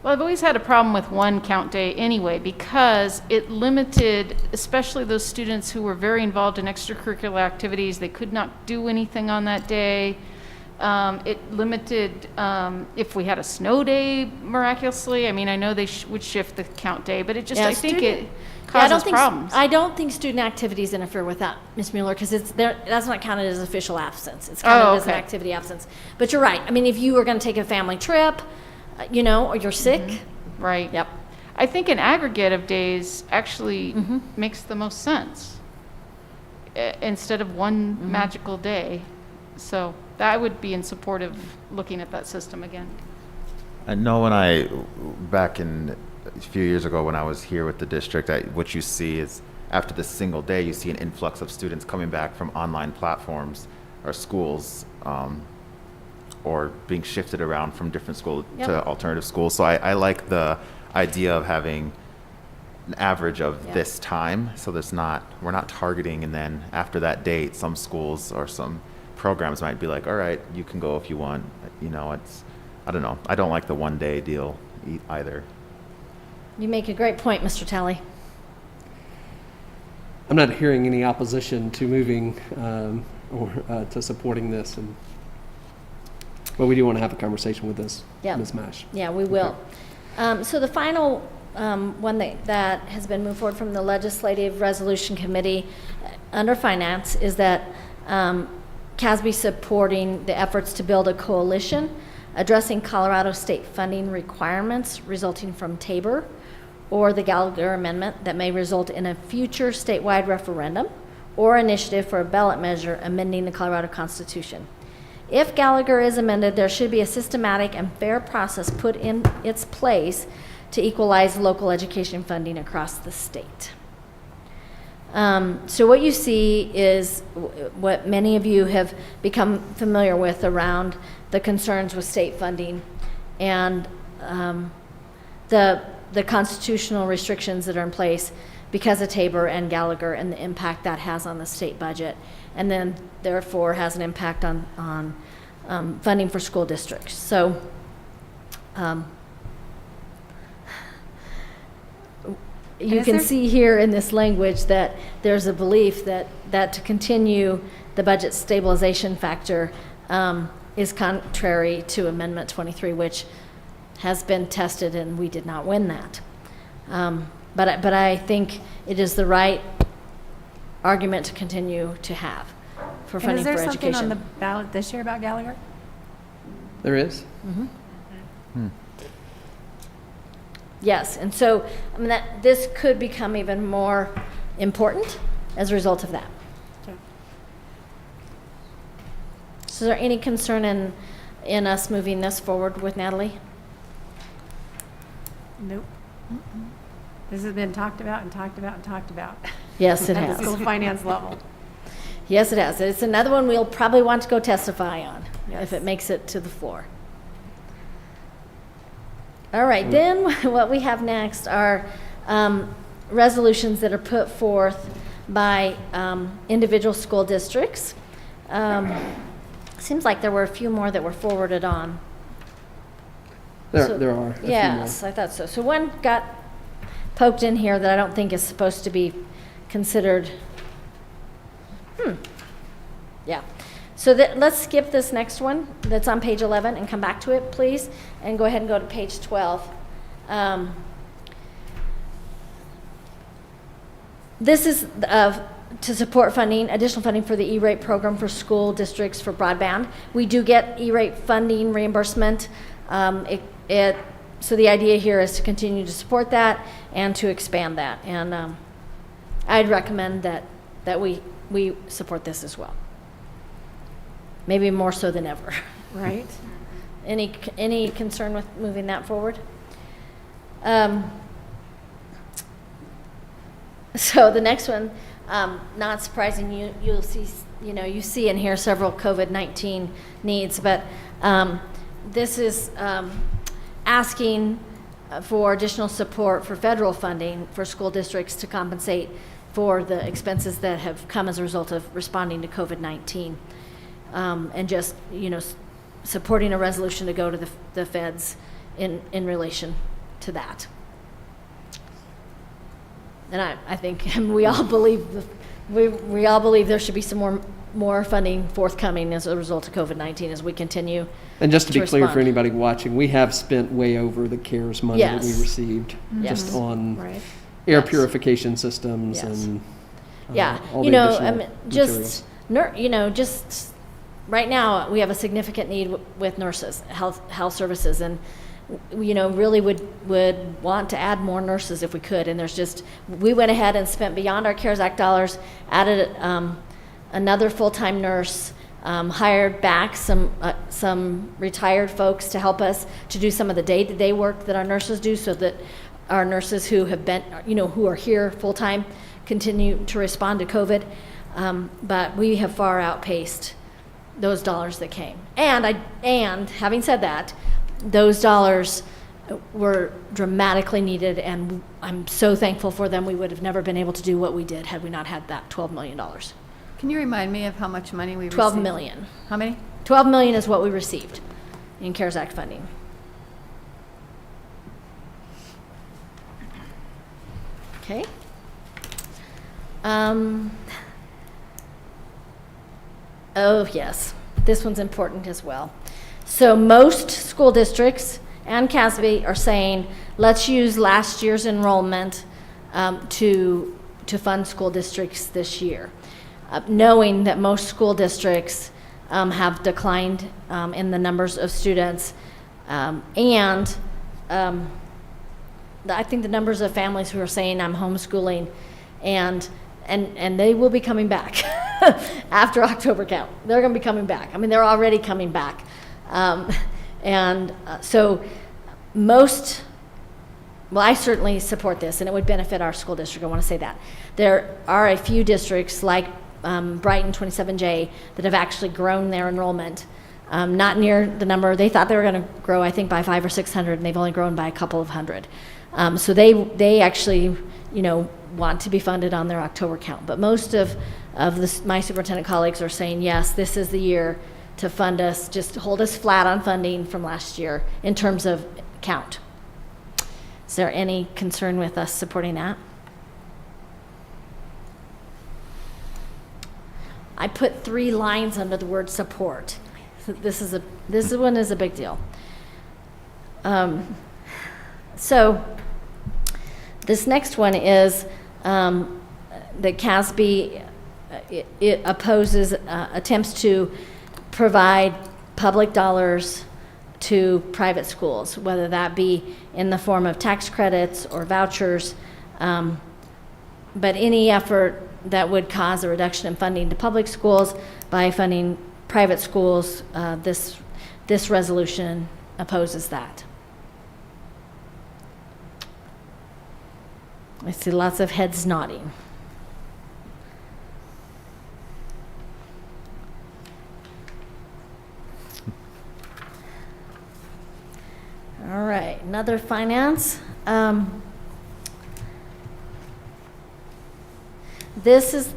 Well, I've always had a problem with one count day anyway, because it limited, especially those students who were very involved in extracurricular activities. They could not do anything on that day. It limited if we had a snow day miraculously. I mean, I know they would shift the count day, but it just, I think it causes problems. I don't think student activities interfere with that, Ms. Mueller, because that's not counted as official absence. It's counted as an activity absence. But you're right. I mean, if you were going to take a family trip, or you're sick. Right. Yep. I think an aggregate of days actually makes the most sense instead of one magical day. So I would be in support of looking at that system again. I know back in a few years ago when I was here with the district, what you see is after the single day, you see an influx of students coming back from online platforms or schools, or being shifted around from different school to alternative schools. So I like the idea of having an average of this time. So we're not targeting, and then after that date, some schools or some programs might be like, all right, you can go if you want. I don't know. I don't like the 1 day deal either. You make a great point, Mr. Talley. I'm not hearing any opposition to moving or to supporting this, but we do want to have a conversation with this, Ms. Mash. Yeah, we will. So the final one that has been moved forward from the Legislative Resolution Committee under Finance is that CASB supporting the efforts to build a coalition addressing Colorado state funding requirements resulting from Tabor or the Gallagher Amendment that may result in a future statewide referendum or initiative for a ballot measure amending the Colorado Constitution. If Gallagher is amended, there should be a systematic and fair process put in its place to equalize local education funding across the state. So what you see is what many of you have become familiar with around the concerns with state funding and the constitutional restrictions that are in place because of Tabor and Gallagher and the impact that has on the state budget, and then therefore has an impact on funding for school districts. So you can see here in this language that there's a belief that to continue the budget stabilization factor is contrary to Amendment 23, which has been tested and we did not win that. But I think it is the right argument to continue to have for funding for education. And is there something on the ballot this year about Gallagher? There is? Yes, and so this could become even more important as a result of that. Okay. So is there any concern in us moving this forward with Natalie? Nope. This has been talked about and talked about and talked about. Yes, it At has. the school finance level. Yes, it has. It's another one we'll probably want to go testify on if it makes it to the floor. All right, then what we have next are resolutions that are put forth by individual school districts. Seems like there were a few more that were forwarded on. There are. A few Yes, I thought so. So one got poked in here that I don't think is supposed to be considered. Yeah. So let's skip this next one that's on page 11 and come back to it, please, and go ahead and go to page 12. This is to support funding, additional funding for the E-rate program for school districts for broadband. We do get E-rate funding reimbursement. So the idea here is to continue to support that and to expand that. And I'd recommend that we support this as well. Maybe more so than ever. Right? Any concern with moving that forward? So the next one, not surprising, you'll see, you see and hear several COVID-19 needs, but this is asking for additional support for federal funding for school districts to compensate for the expenses that have come as a result of responding to COVID-19. And just, supporting a resolution to go to the feds in relation to that. And I think we all believe we all believe there should be some more funding forthcoming as a result of COVID-19 as we continue. And just to be clear respond. for anybody watching, we have spent way over the CARES money that we Yes. received Yes. just on Right. air Yes. purification systems Yes. and Yeah, all the additional just materials. just right now we have a significant need with nurses, health services, and really would want to add more nurses if we could. And we went ahead and spent beyond our CARES Act dollars, added another full-time nurse, hired back some retired folks to help us to do some of the day-to-day work that our nurses do, so that our nurses who have been, who are here full-time continue to respond to COVID. But we have far outpaced those dollars that came. And having said that, those dollars were dramatically needed, and I'm so thankful for them. We would have never been able to do what we did had we not had that $12 million. Can you remind me of how much money we received? 12 million. How many? 12 million is what we received in CARES Act funding. Okay. Oh, yes. This one's important as well. So most school districts and CASB are saying, let's use last year's enrollment to fund school districts this year, knowing that most school districts have declined in the numbers of students, and I think the numbers of families who are saying I'm homeschooling, and they will be coming back after October count. They're going to be coming back. I mean, they're already coming back. So I certainly support this, and it would benefit our school district. I want to say that. There are a few districts like Brighton 27J that have actually grown their enrollment, not near the number. They thought they were going to grow, I think, by 500 or 600, and they've only grown by a couple of hundred. So they actually, want to be funded on their October count. But most of my superintendent colleagues are saying, yes, this is the year to fund us, just hold us flat on funding from last year in terms of count. Is there any concern with us supporting that? I put 3 lines under the word support. This one is a big deal. So this next one is that CASB it opposes attempts to provide public dollars to private schools, whether that be in the form of tax credits or vouchers, but any effort that would cause a reduction in funding to public schools by funding private schools, this resolution opposes that. I see lots of heads nodding. All right, another finance. This is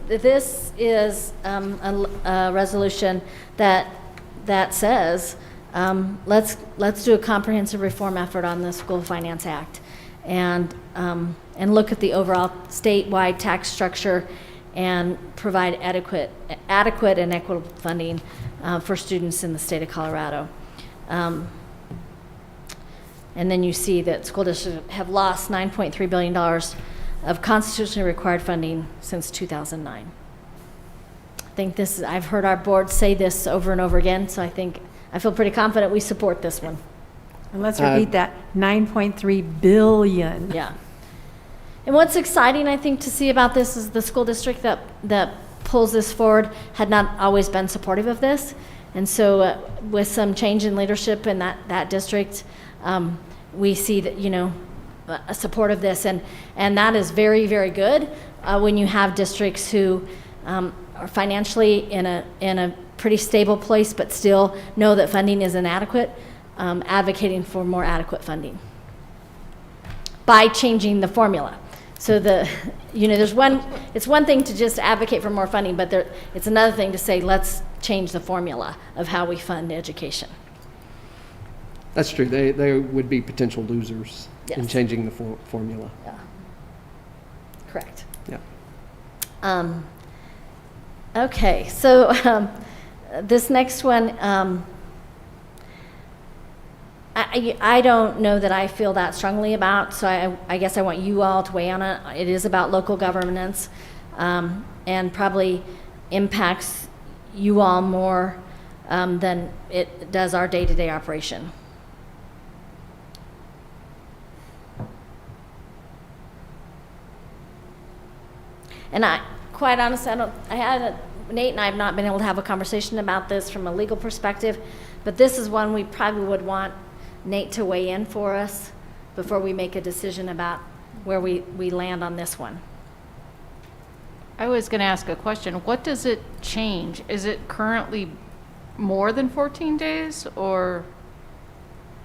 a resolution that says let's do a comprehensive reform effort on the School Finance Act, and and look at the overall statewide tax structure and provide adequate and equitable funding for students in the state of Colorado. And then you see that school districts have lost $9.3 billion of constitutionally required funding since 2009. I think I've heard our board say this over and over again, so I feel pretty confident we support this one. And let's repeat that, 9.3 billion. Yeah. And what's exciting, I think, to see about this is the school district that pulls this forward had not always been supportive of this. And so with some change in leadership in that district, we see that, a support of this. And that is very, very good when you have districts who are financially in a pretty stable place, but still know that funding is inadequate, advocating for more adequate funding by changing the formula. So it's one thing to just advocate for more funding, but it's another thing to say, let's change the formula of how we fund education. That's true. They would be potential losers in Yes. changing the formula. Yeah. Correct. Yeah. Okay, so this next one, I don't know that I feel that strongly about, so I guess I want you all to weigh on it. It is about local governance and probably impacts you all more than it does our day-to-day operation. And quite honestly, Nate and I have not been able to have a conversation about this from a legal perspective, but this is one we probably would want Nate to weigh in for us before we make a decision about where we land on this one. I was going to ask a question. What does it change? Is it currently more than 14 days, or?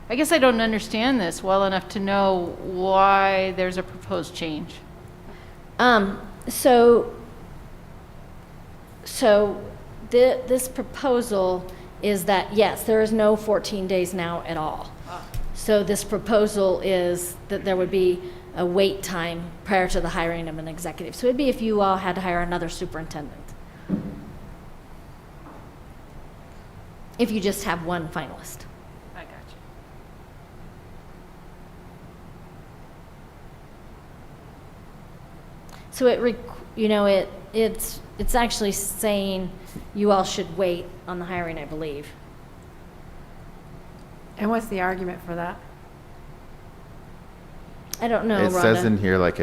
I guess I don't understand this well enough to know why there's a proposed change. This proposal is that, yes, there is no 14 days now at all. So this proposal is that there would be a wait time prior to the hiring of an executive. So it'd be if you all had to hire another superintendent. If you just have one finalist. I got you. So it's actually saying you all should wait on the hiring, I believe. And what's the argument for that? I don't know, It Rhonda. says in here like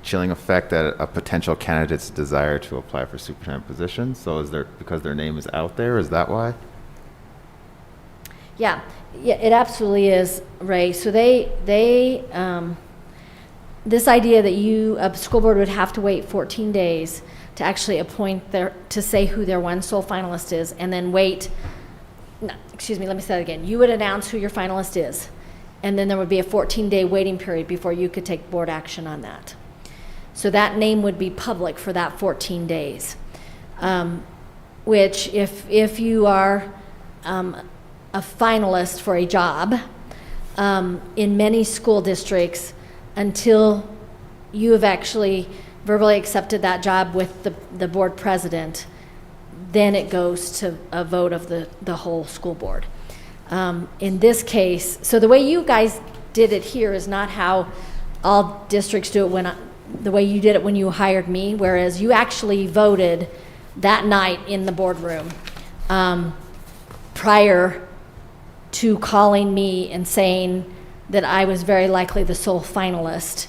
chilling effect that a potential candidate's desire to apply for superintendent position. So because their name is out there, is that why? Yeah, it absolutely is, Ray. So this idea that a school board would have to wait 14 days to actually to say who their one sole finalist is, and then let me say that again. You would announce who your finalist is, and then there would be a 14-day waiting period before you could take board action on that. So that name would be public for that 14 days, which if you are a finalist for a job in many school districts, until you have actually verbally accepted that job with the board president, then it goes to a vote of the whole school board. In this case, so the way you guys did it here is not how all districts do it the way you did it when you hired me, whereas you actually voted that night in the boardroom prior to calling me and saying that I was very likely the sole finalist,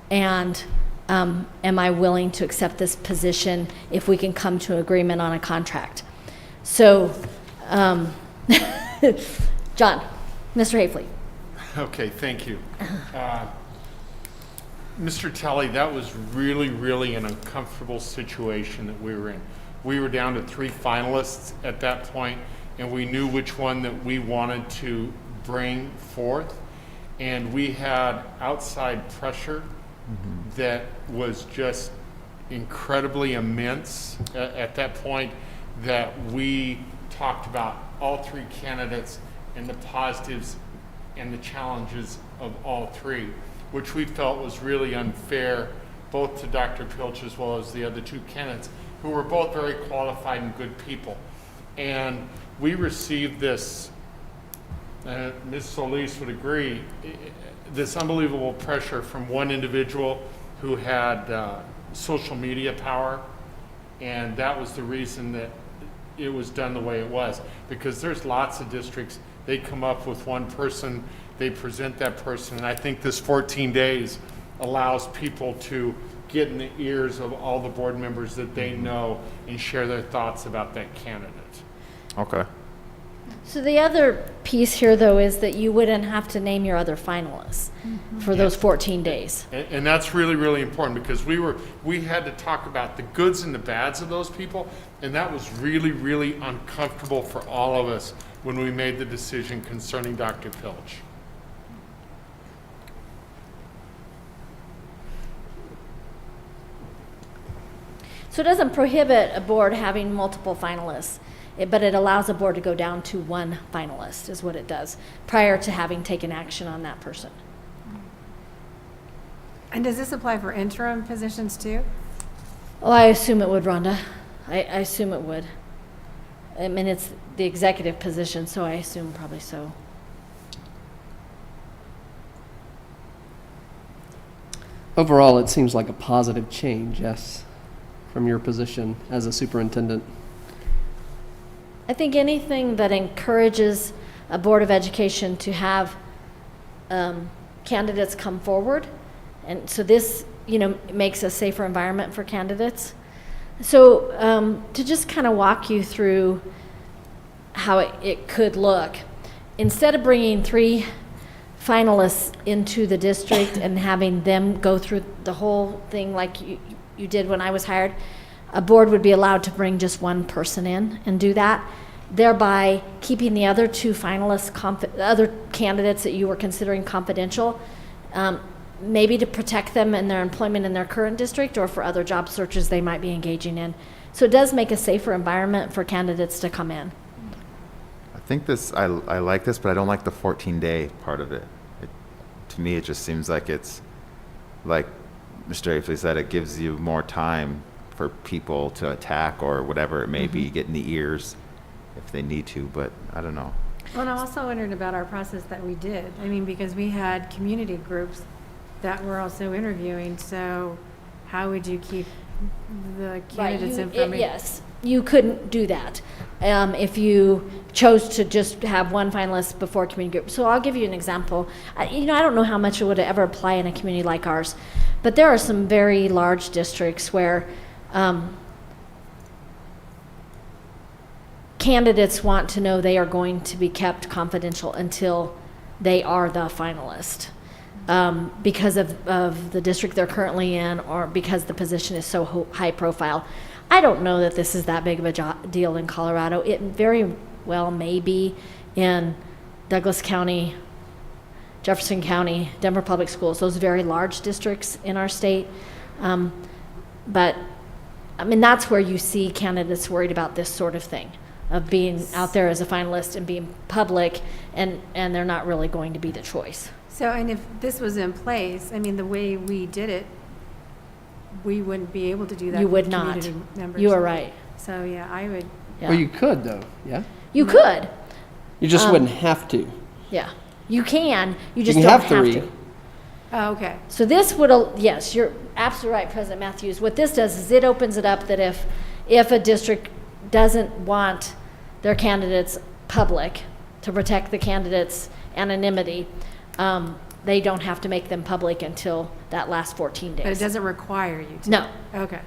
and am I willing to accept this position if we can come to an agreement on a contract. So, John, Mr. Hafley. Okay, thank you. Mr. Telly, that was really, really an uncomfortable situation that we were in. We were down to 3 finalists at that point, and we knew which one that we wanted to bring forth. And we had outside pressure that was just incredibly immense at that point, that we talked about all 3 candidates and the positives and the challenges of all 3. which we felt was really unfair, both to Dr. Pilch as well as the other two candidates, who were both very qualified and good people. And we received this, Ms. Solis would agree, this unbelievable pressure from one individual who had social media power, and that was the reason that it was done the way it was. Because there's lots of districts, they come up with one person, they present that person, and I think this 14 days allows people to get in the ears of all the board members that they know and share their thoughts about that candidate. Okay. So the other piece here, though, is that you wouldn't have to name your other finalists for those 14 days. And that's really, really important, because we had to talk about the goods and the bads of those people, and that was really, really uncomfortable for all of us when we made the decision concerning Dr. Pilch. So it doesn't prohibit a board having multiple finalists, but it allows a board to go down to one finalist, is what it does, prior to having taken action on that person. And does this apply for interim positions too? Oh, I assume it would, Rhonda. I assume it would. I mean, it's the executive position, so I assume probably so. Overall, it seems like a positive change, yes, from your position as a superintendent. I think anything that encourages a Board of Education to have candidates come forward, and so this, makes a safer environment for candidates. So to just kind of walk you through how it could look, instead of bringing 3 finalists into the district and having them go through the whole thing like you did when I was hired, a board would be allowed to bring just one person in and do that, thereby keeping the other 2 finalists, other candidates that you were considering confidential, maybe to protect them in their employment in their current district or for other job searches they might be engaging in. So it does make a safer environment for candidates to come in. I think I like this, but I don't like the 14-day part of it. To me, it just seems like it's, like Mr. Afley said, it gives you more time for people to attack or whatever it may be, get in the ears if they need to, but I don't know. Well, and I also wondered about our process that we did. I mean, because we had community groups that were also interviewing, so how would you keep the candidates' information? Yes, you couldn't do that if you chose to just have one finalist before community group. So I'll give you an example. I don't know how much it would ever apply in a community like ours, but there are some very large districts where candidates want to know they are going to be kept confidential until they are the finalist. Because of the district they're currently in, or because the position is so high profile. I don't know that this is that big of a deal in Colorado. It very well may be in Douglas County, Jefferson County, Denver Public Schools, those very large districts in our state. But I mean, that's where you see candidates worried about this sort of thing, of being out there as a finalist and being public, and they're not really going to be the choice. So, and if this was in place, I mean, the way we did it, we wouldn't be able to do that. You with would not. community members. You are right. So, yeah, I would. Yeah. Well, you could, though, yeah? You could. You just wouldn't have to. Yeah. You can. You just can don't have have 3. to. Oh, okay. So this would, yes, you're absolutely right, President Matthews. What this does is it opens it up that if a district doesn't want their candidates public to protect the candidates' anonymity, they don't have to make them public until that last 14 days. But it doesn't require you to. No. Okay.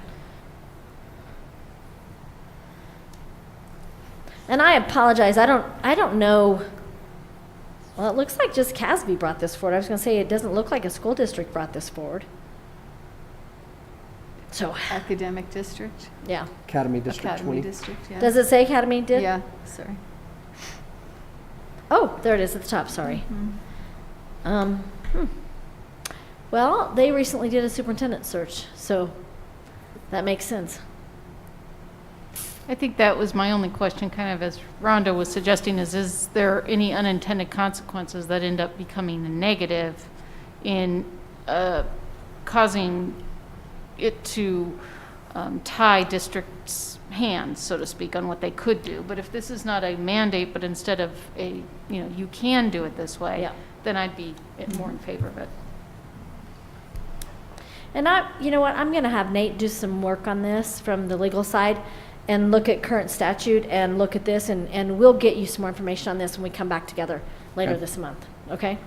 And I apologize. I don't know. Well, it looks like just Casby brought this forward. I was going to say it doesn't look like a school district brought this forward. So, Academic district? yeah. Academy District Academy 20. district, yeah. Does it say Academy did? Yeah, sorry. Oh, there it is at the top. Sorry. Mm-hmm. Well, they recently did a superintendent search, so that makes sense. I think that was my only question, kind of as Rhonda was suggesting, is there any unintended consequences that end up becoming a negative in causing it to tie districts' hands, so to speak, on what they could do. But if this is not a mandate, but instead of a, you can do it this way, Yeah. then I'd be more in favor of it. And you know what, I'm going to have Nate do some work on this from the legal side and look at current statute and look at this, and we'll get you some more information on this when we come back together later Okay. this month, okay?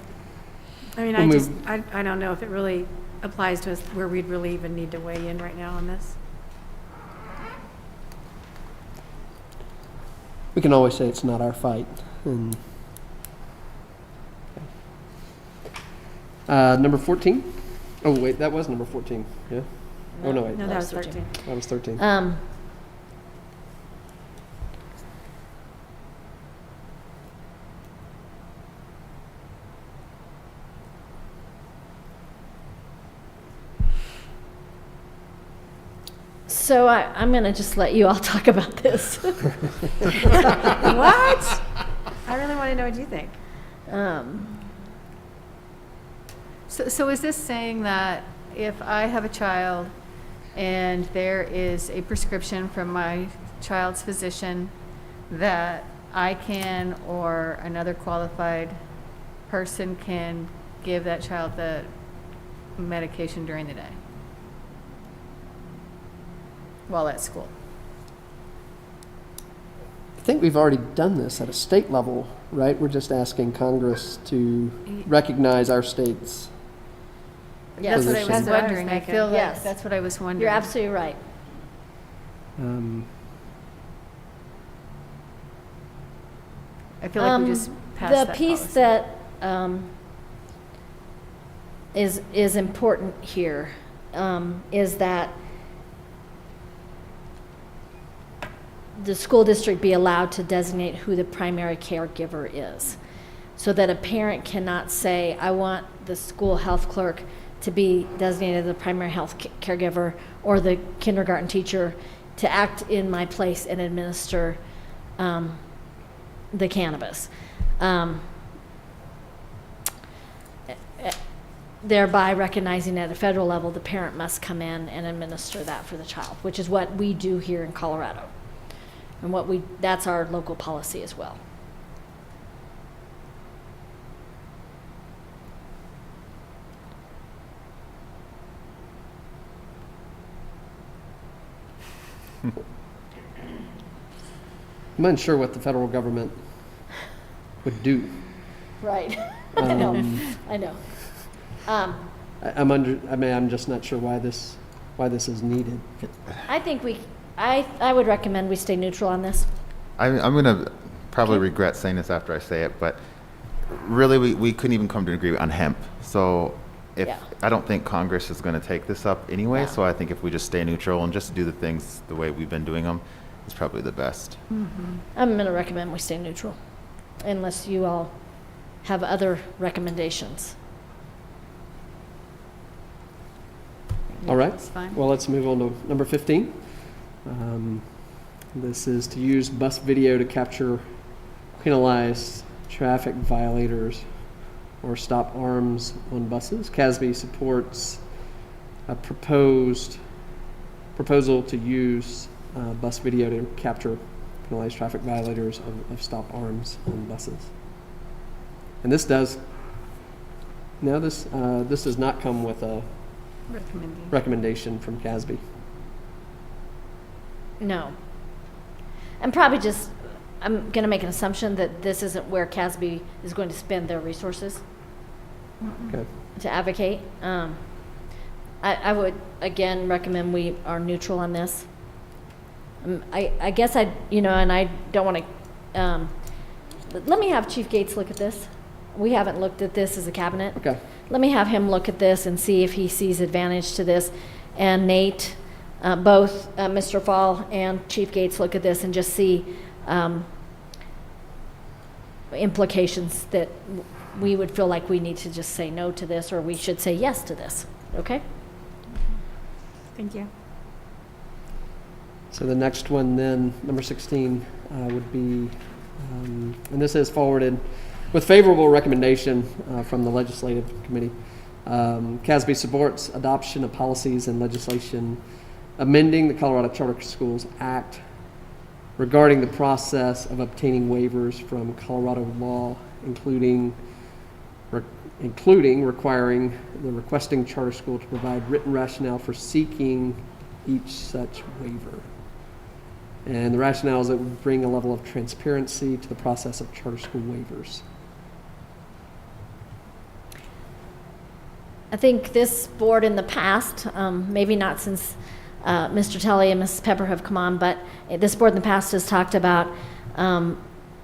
I mean, We'll I don't know if it really applies to us where we'd really even need to weigh in right now on this. We can always say it's not our fight. And number 14. Oh wait, that was number 14. Yeah. Oh no, wait, No, that was 13. that was 13. So I'm going to just let you all talk about this. What? I really want to know what you think. So is this saying that if I have a child and there is a prescription from my child's physician that I can or another qualified person can give that child the medication during the day while at school? I think we've already done this at a state level, right? We're just asking Congress to recognize our states. That's what I was That's what I was wondering. I thinking. feel like Yes. that's what I was wondering. You're absolutely right. I feel like we just passed that The piece policy. that is important here is that the school district be allowed to designate who the primary caregiver is, so that a parent cannot say, I want the school health clerk to be designated the primary health caregiver, or the kindergarten teacher to act in my place and administer the cannabis. Thereby recognizing at a federal level, the parent must come in and administer that for the child, which is what we do here in Colorado. And that's our local policy as well. I'm unsure what the federal government would do. Right. I know. I know. I'm just not sure why this is needed. I think I would recommend we stay neutral on this. I'm going to probably regret saying this after I say it, but really we couldn't even come to an agreement on hemp. So Yeah. I don't think Congress is going to take this up anyway, No. so I think if we just stay neutral and just do the things the way we've been doing them, it's probably the best. I'm going to recommend we stay neutral, unless you all have other recommendations. All right. That's fine. Well, let's move on to number 15. This is to use bus video to capture penalized traffic violators or stop arms on buses. CASB supports a proposal to use bus video to capture penalized traffic violators of stop arms on buses. And this does not come with a Recommending. recommendation from CASB. No. I'm probably I'm going to make an assumption that this isn't where CASB is going to spend their resources Okay. to advocate. I would, again, recommend we are neutral on this. I guess and I don't want to, let me have Chief Gates look at this. We haven't looked at this as a cabinet. Okay. Let me have him look at this and see if he sees advantage to this. And Nate, both Mr. Fall and Chief Gates look at this and just see implications that we would feel like we need to just say no to this, or we should say yes to this. Okay? Thank you. So the next one then, number 16, would be, and this is forwarded with favorable recommendation from the legislative committee, CASB supports adoption of policies and legislation amending the Colorado Charter Schools Act regarding the process of obtaining waivers from Colorado law, including requiring the requesting charter school to provide written rationale for seeking each such waiver. And the rationale is that would bring a level of transparency to the process of charter school waivers. I think this board in the past, maybe not since Mr. Tully and Mrs. Pepper have come on, but this board in the past has talked about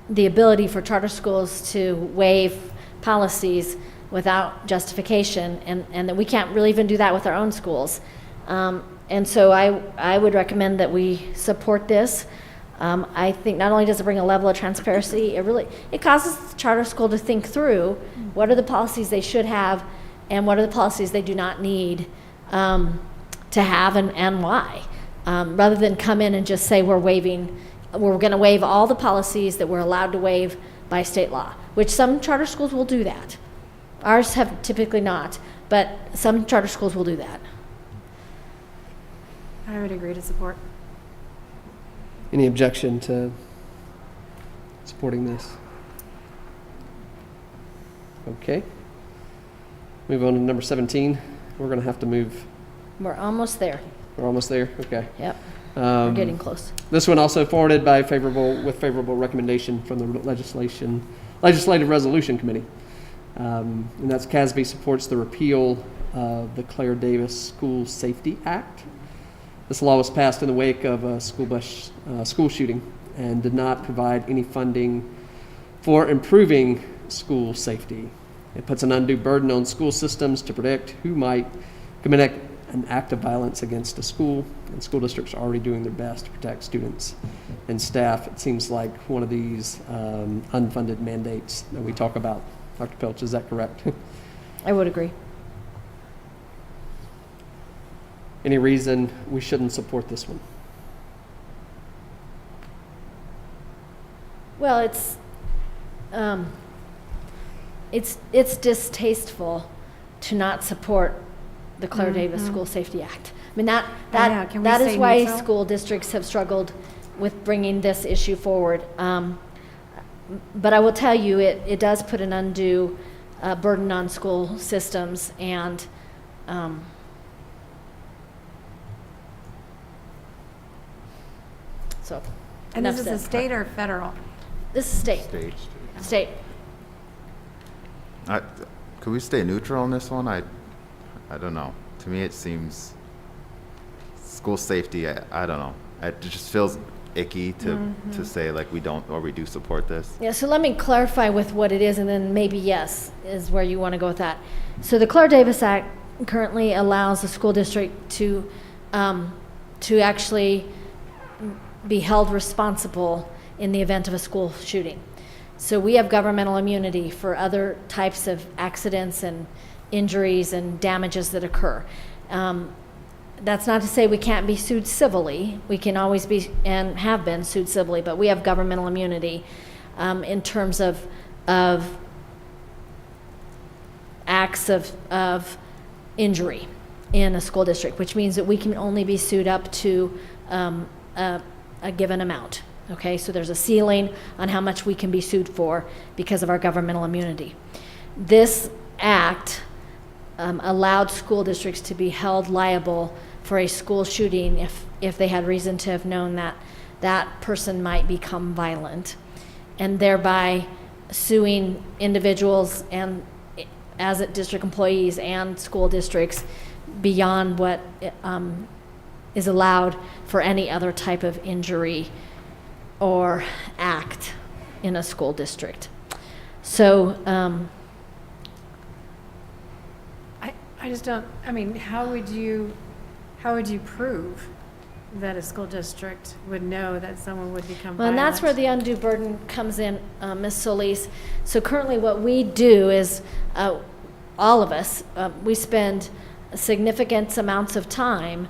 the ability for charter schools to waive policies without justification, and that we can't really even do that with our own schools. And so I would recommend that we support this. I think not only does it bring a level of transparency, it causes the charter school to think through what are the policies they should have and what are the policies they do not need to have and why, rather than come in and just say we're going to waive all the policies that we're allowed to waive by state law, which some charter schools will do that. Ours have typically not, but some charter schools will do that. I would agree to support. Any objection to supporting this? Okay. Move on to number 17. We're going to have to move. We're almost there. We're almost there? Okay. Yep. We're getting close. This one also forwarded by favorable recommendation from the Legislative Resolution Committee. And that's CASB supports the repeal of the Claire Davis School Safety Act. This law was passed in the wake of a school shooting and did not provide any funding for improving school safety. It puts an undue burden on school systems to predict who might commit an act of violence against a school, and school districts are already doing their best to protect students and staff. It seems like one of these unfunded mandates that we talk about. Dr. Pilch, is that correct? I would agree. Any reason we shouldn't support this one? Well, it's distasteful to not support the Claire Davis School Safety Act. I mean, that is say why neutral? school districts have struggled with bringing this issue forward. But I will tell you, it does put an undue burden on school systems, and so. And this enough is a said. state or federal? This is state. State. Could we stay neutral on this one? I don't know. To me, it seems school safety. I don't know. It just feels icky to say like we don't or we do support this. Yeah, so let me clarify with what it is, and then maybe yes is where you want to go with that. So the Claire Davis Act currently allows the school district to actually be held responsible in the event of a school shooting. So we have governmental immunity for other types of accidents and injuries and damages that occur. That's not to say we can't be sued civilly. We can always be and have been sued civilly, but we have governmental immunity in terms of acts of injury in a school district, which means that we can only be sued up to a given amount. Okay, so there's a ceiling on how much we can be sued for because of our governmental immunity. This act allowed school districts to be held liable for a school shooting if they had reason to have known that that person might become violent, and thereby suing individuals and as district employees and school districts beyond what is allowed for any other type of injury or act in a school district. So I just don't, I mean, how would you prove that a school district would know that someone would become well, and violent? that's where the undue burden comes in, Ms. Solis. So currently what we do is, all of us, we spend significant amounts of time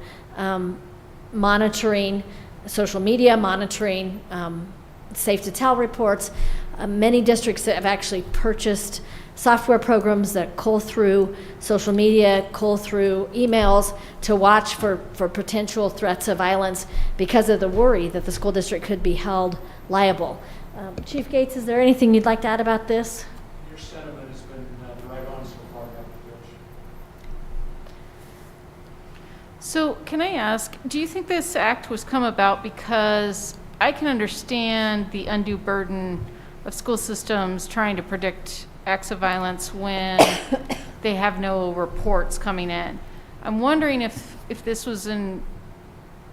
monitoring social media, monitoring safe to tell reports. Many districts have actually purchased software programs that cull through social media, cull through emails to watch for potential threats of violence because of the worry that the school district could be held liable. Chief Gates, is there anything you'd like to add about this? Your sentiment has been right on so far, Dr. Judge. So can I ask, do you think this act was come about because I can understand the undue burden of school systems trying to predict acts of violence when they have no reports coming in? I'm wondering if this was in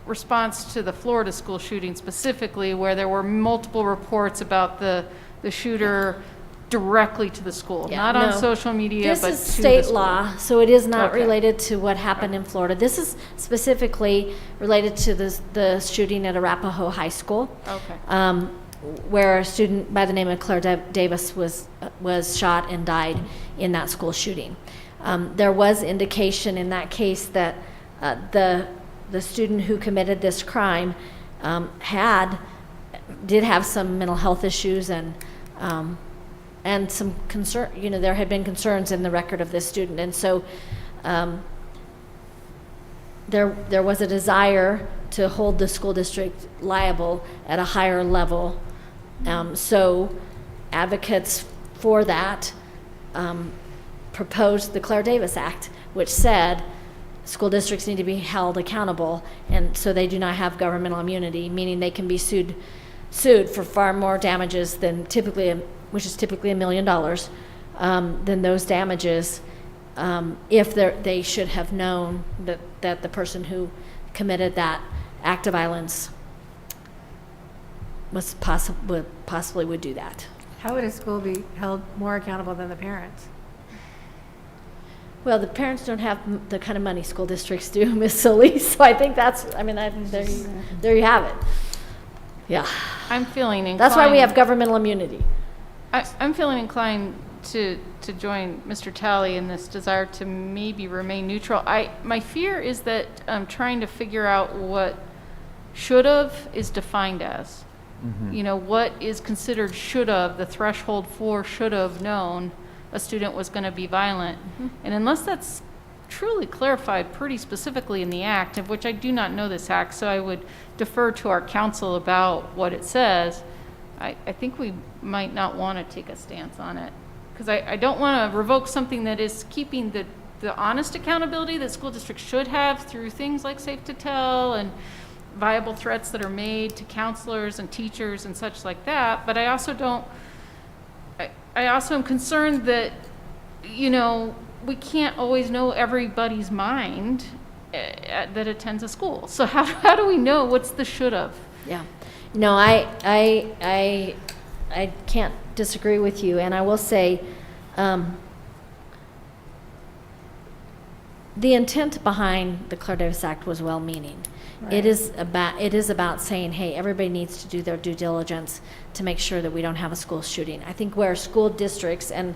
response to the Florida school shooting specifically, where there were multiple reports about the shooter directly to the school, Yeah, not on no. social media, This but is to the state school. law, so it is not Okay. related to what happened in Florida. This is specifically related to the shooting at Arapahoe High School. Okay. Where a student by the name of Claire Davis was shot and died in that school shooting. There was indication in that case that the student who committed this crime did have some mental health issues and some concern. You know, there had been concerns in the record of this student, and so there was a desire to hold the school district liable at a higher level. So advocates for that proposed the Claire Davis Act, which said school districts need to be held accountable, and so they do not have governmental immunity, meaning they can be sued for far more damages than which is typically $1 million, than those damages if they should have known that the person who committed that act of violence possibly would do that. How would a school be held more accountable than the parents? Well, the parents don't have the kind of money school districts do, Ms. Solis, so I think there you have it. Yeah. I'm feeling inclined. That's why we have governmental immunity. I'm feeling inclined to join Mr. Talley in this desire to maybe remain neutral. My fear is that I'm trying to figure out what should have is defined as. You know, what is considered should have, the threshold for should have known a student was going to be violent. And unless that's truly clarified pretty specifically in the act, of which I do not know this act, so I would defer to our counsel about what it says, I think we might not want to take a stance on it. Because I don't want to revoke something that is keeping the honest accountability that school districts should have through things like Safe to Tell and viable threats that are made to counselors and teachers and such like that. But I also am concerned that, you know, we can't always know everybody's mind that attends a school. So how do we know what's the should have? Yeah. No, I can't disagree with you, and I will say the intent behind the Claire Davis Act was well-meaning. Right. It is about saying, hey, everybody needs to do their due diligence to make sure that we don't have a school shooting. I think where school districts, and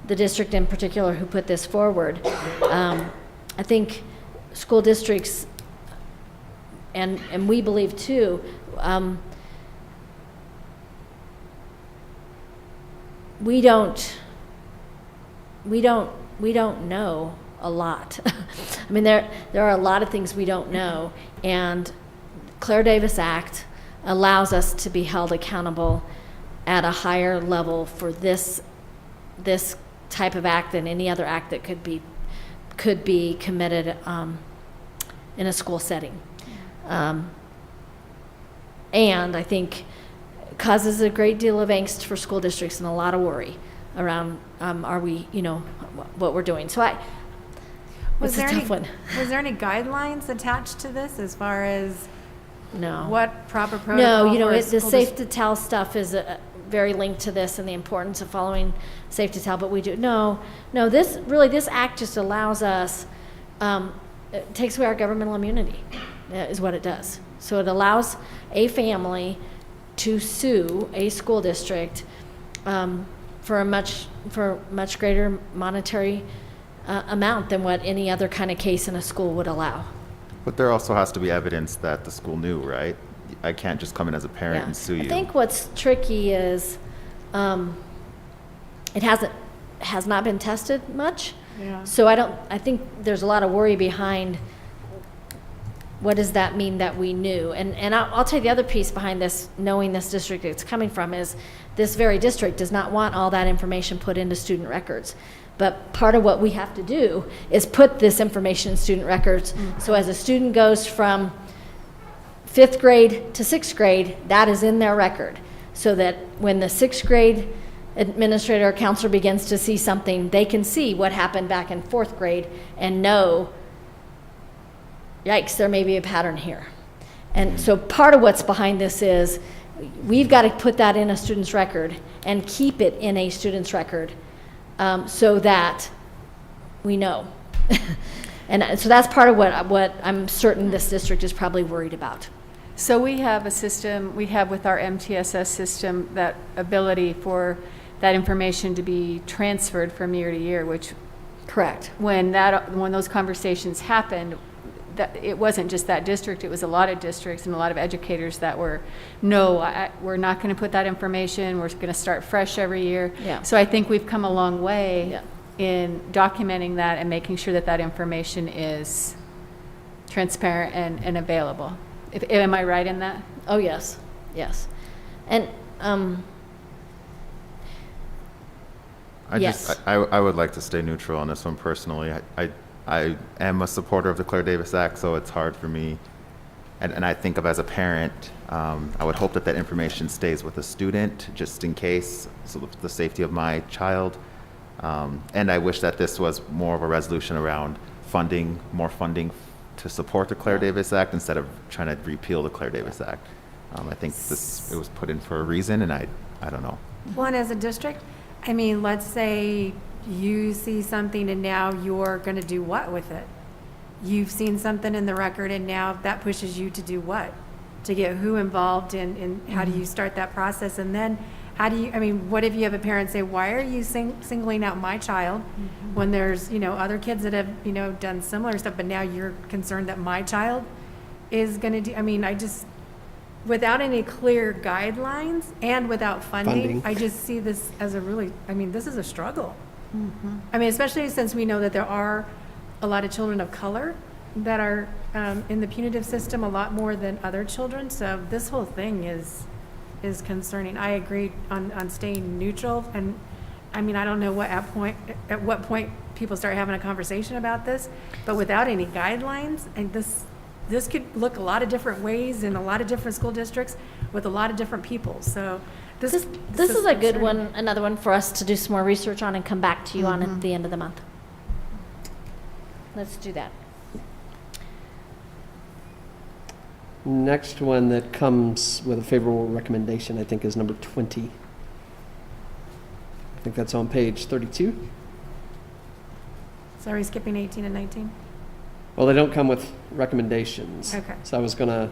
the district in particular who put this forward, I think school districts, and we believe too, we don't know a lot. I mean, there are a lot of things we don't know, and Claire Davis Act allows us to be held accountable at a higher level for this type of act than any other act that could be committed in a school setting. And I think causes a great deal of angst for school districts and a lot of worry around are we, you know, what we're doing. So it's a tough one. Was there any guidelines attached to this as far as No. what proper protocol? No, you know, for a the school Safe to Tell stuff is very linked to this and the importance of following Safe to Tell, but we do. No, this act just allows us, it takes away our governmental immunity, is what it does. So it allows a family to sue a school district for a much greater monetary amount than what any other kind of case in a school would allow. But there also has to be evidence that the school knew, right? I can't just come in as a parent and sue you. I think what's tricky is it hasn't has not been tested much. Yeah. So I think there's a lot of worry behind what does that mean that we knew? And I'll tell you the other piece behind this, knowing this district it's coming from, is this very district does not want all that information put into student records. But part of what we have to do is put this information in student records. So as a student goes from 5th grade to 6th grade, that is in their record. So that when the 6th grade administrator or counselor begins to see something, they can see what happened back in 4th grade and know, yikes, there may be a pattern here. And so part of what's behind this is we've got to put that in a student's record and keep it in a student's record so that we know. And so that's part of what I'm certain this district is probably worried about. So we have a system, we have with our MTSS system that ability for that information to be transferred from year to year, which Correct. when those conversations happened, that it wasn't just that district, it was a lot of districts and a lot of educators that were, no, we're not going to put that information, we're going to start fresh every year. Yeah. So I think we've come a long way Yeah. in documenting that and making sure that that information is transparent and available. Am I right in that? Oh, yes, yes. And, yes. I would like to stay neutral on this one personally. I am a supporter of the Claire Davis Act, so it's hard for me. And I think of as a parent, I would hope that that information stays with the student just in case, so the safety of my child. And I wish that this was more of a resolution around funding, more funding to support the Claire Davis Act instead of trying to repeal the Claire Davis Act. I think it was put in for a reason, and I don't know. One, as a district, I mean, let's say you see something and now you're going to do what with it? You've seen something in the record and now that pushes you to do what? To get who involved and how do you start that process? And then how do you, I mean, what if you have a parent say, why are you singling out my child when there's, other kids that have, done similar stuff, but now you're concerned that my child is going to do, I mean, without any clear guidelines and without funding, I just see this as this is a struggle. I mean, especially since we know that there are a lot of children of color that are in the punitive system a lot more than other children. So this whole thing is concerning. I agree on staying neutral. And I mean, I don't know at what point people start having a conversation about this, but without any guidelines, and this could look a lot of different ways in a lot of different school districts with a lot of different people. So this is a good one, another one for us to do some more research on and come back to you on at the end of the month. Let's do that. Next one that comes with a favorable recommendation, I think, is number 20. I think that's on page 32. So are we skipping 18 and 19? Well, they don't come with recommendations. Okay. So I was going to,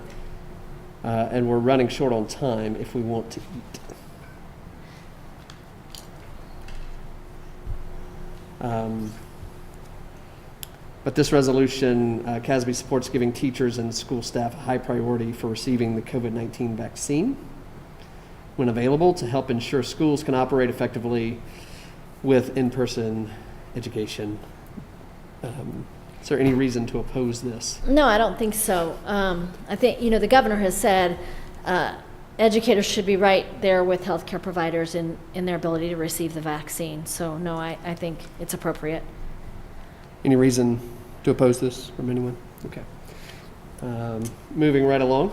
and we're running short on time if we want to eat. But this resolution, CASB supports giving teachers and school staff a high priority for receiving the COVID-19 vaccine when available to help ensure schools can operate effectively with in-person education. Is there any reason to oppose this? No, I don't think so. I think, the governor has said educators should be right there with healthcare providers in their ability to receive the vaccine. So, no, I think it's appropriate. Any reason to oppose this from anyone? Okay. Moving right along.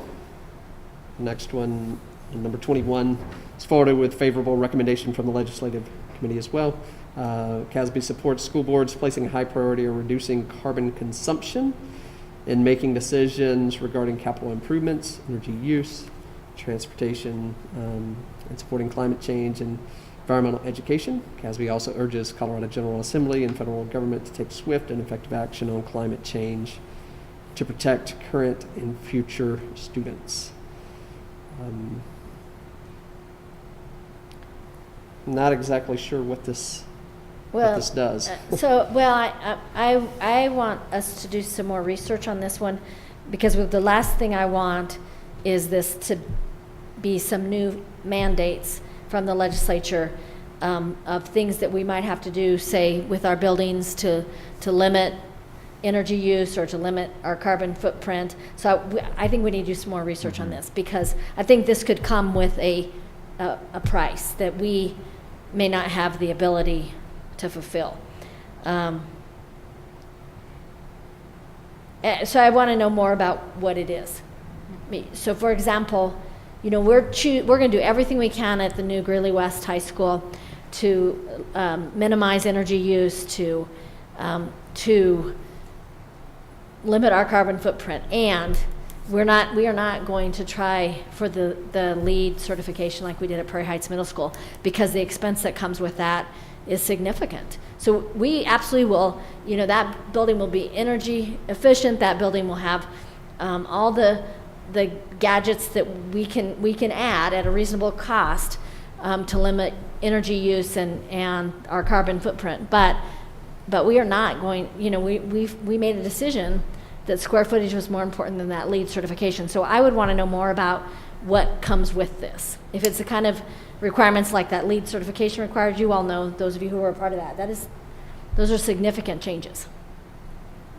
Next one, number 21, is forwarded with favorable recommendation from the Legislative Committee as well. CASB supports school boards placing a high priority on reducing carbon consumption and making decisions regarding capital improvements, energy use, transportation, and supporting climate change and environmental education. CASB also urges Colorado General Assembly and federal government to take swift and effective action on climate change to protect current and future students. Not exactly sure what this does. I want us to do some more research on this one, because the last thing I want is this to be some new mandates from the legislature of things that we might have to do, say, with our buildings to limit energy use or to limit our carbon footprint. So I think we need to do some more research on this, because I think this could come with a price that we may not have the ability to fulfill. So I want to know more about what it is. So for example, we're going to do everything we can at the new Greeley West High School to minimize energy use, to limit our carbon footprint, and we are not going to try for the LEED certification like we did at Prairie Heights Middle School, because the expense that comes with that is significant. So we absolutely will, that building will be energy efficient. That building will have all the gadgets that we can add at a reasonable cost to limit energy use and our carbon footprint. But we are not going, we made a decision that square footage was more important than that LEED certification. So I would want to know more about what comes with this. If it's the kind of requirements like that LEED certification required, you all know, those of you who were a part of that, those are significant changes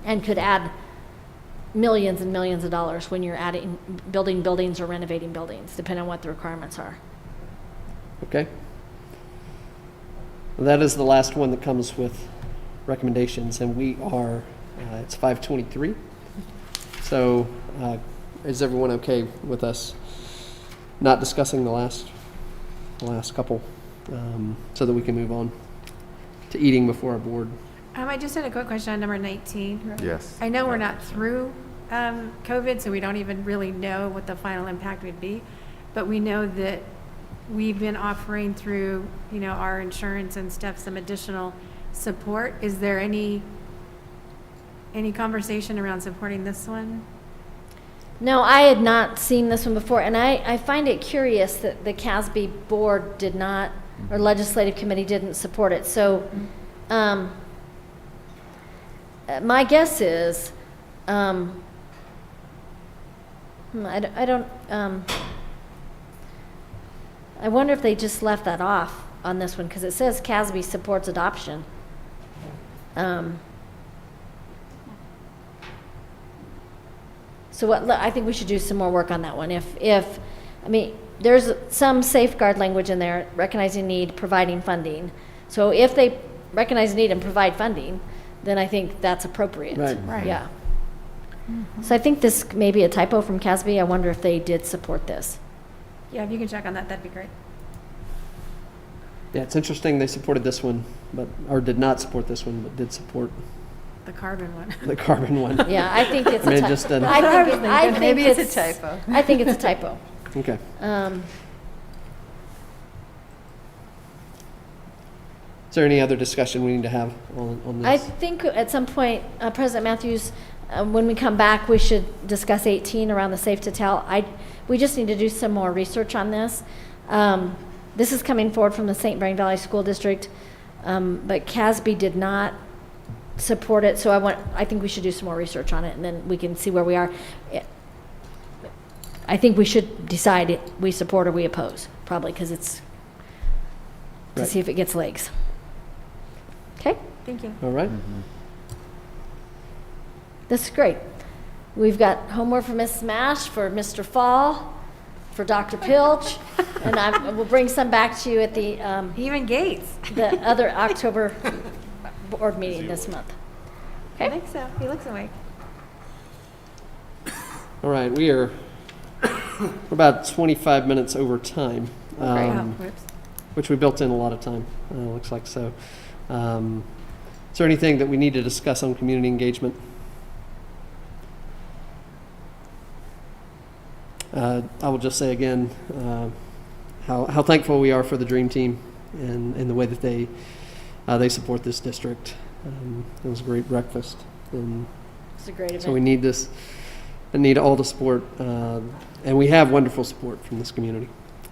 and could add millions and millions of dollars when you're building buildings or renovating buildings, depending on what the requirements are. Okay. Well, that is the last one that comes with recommendations, and we are, it's 5:23. So is everyone okay with us not discussing the last couple so that we can move on to eating before our board? I just had a quick question on number 19. Yes. I know we're not through COVID, so we don't even really know what the final impact would be, but we know that we've been offering through, our insurance and stuff, some additional support. Is there any conversation around supporting this one? No, I had not seen this one before, and I find it curious that the CASB board did not, or legislative committee didn't support it. So my guess is, I wonder if they just left that off on this one, because it says CASB supports adoption. So I think we should do some more work on that one. There's some safeguard language in there, recognizing need, providing funding. So if they recognize need and provide funding, then I think that's appropriate. Right. Yeah. Mm-hmm. So I think this may be a typo from CASB. I wonder if they did support this. Yeah, if you can check on that, that'd be great. Yeah, it's interesting they supported this one, or did not support this one, but did support The carbon one. the carbon one. Yeah, I think it's a typo. just Maybe it's a typo. I think it's a typo. Okay. Is there any other discussion we need to have on this? I think at some point, President Matthews, when we come back, we should discuss 18 around the safe to tell. We just need to do some more research on this. This is coming forward from the St. Vrain Valley School District, but CASB did not support it. So I think we should do some more research on it, and then we can see where we are. I think we should decide we support or we oppose, probably, because it's to see if it gets legs. Okay? Thank you. All right. This is great. We've got homework for Miss Smash, for Mr. Fall, for Dr. Pilch, and we'll bring some back to you at the Even Gates. the other October board meeting this month. I Okay? think so. He looks awake. All right. We're about 25 minutes over time, Whoops. which we built in a lot of time, looks like. So is there anything that we need to discuss on community engagement? I will just say again how thankful we are for the Dream Team and the way that they support this district. It was a great breakfast, and It's a great event. so we need this. I need all the support, and we have wonderful support from this community.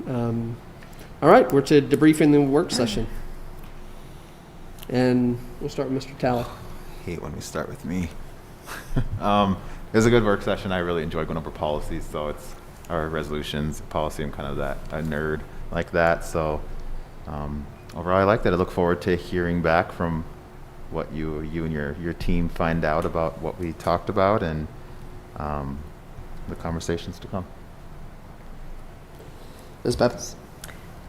All right, we're to debriefing the work session, and we'll start with Mr. Talley. Hate when we start with me. It was a good work session. I really enjoyed going over policies, so it's our resolutions, policy. I'm kind of a nerd like that, so Overall, I like that. I look forward to hearing back from what you and your team find out about what we talked about and the conversations to come. Ms. Pappas?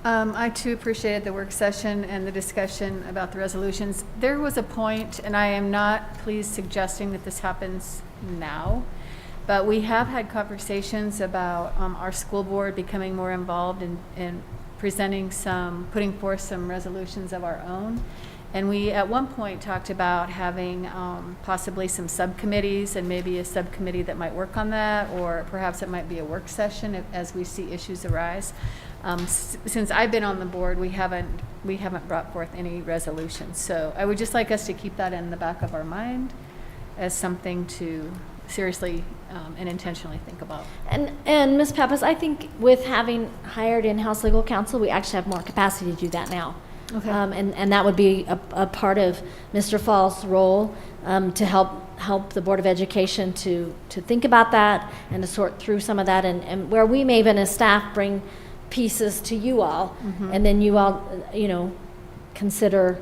I too appreciated the work session and the discussion about the resolutions. There was a point, and I am not pleased suggesting that this happens now, but we have had conversations about our school board becoming more involved in putting forth some resolutions of our own. And we, at one point, talked about having possibly some subcommittees and maybe a subcommittee that might work on that, or perhaps it might be a work session as we see issues arise. Since I've been on the board, we haven't brought forth any resolutions. So I would just like us to keep that in the back of our mind as something to seriously and intentionally think about. And Ms. Pappas, I think with having hired in-house legal counsel, we actually have more capacity to do that now. Okay. And that would be a part of Mr. Fall's role to help the Board of Education to think about that and to sort through some of that, and where we may even as staff bring pieces to you all, and then you all, consider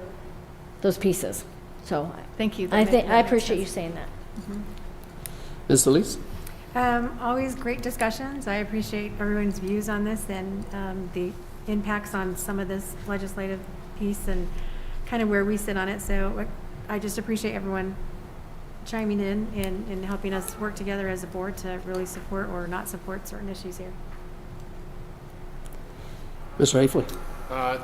those pieces. So Thank you. I That makes appreciate you sense. saying that. Ms. Solis? Always great discussions. I appreciate everyone's views on this and the impacts on some of this legislative piece and kind of where we sit on it. So I just appreciate everyone chiming in and helping us work together as a board to really support or not support certain issues here. Mr. Hafley?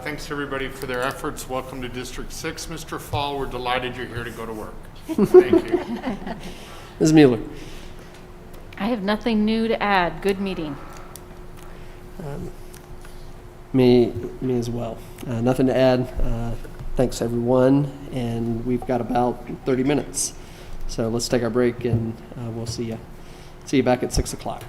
Thanks, everybody, for their efforts. Welcome to District 6. Mr. Fall, we're delighted you're here to go to work. Thank you. Ms. Mueller? I have nothing new to add. Good meeting. Me as well. Nothing to add. Thanks, everyone. And we've got about 30 minutes. So let's take our break, and we'll see you back at 6 o'clock.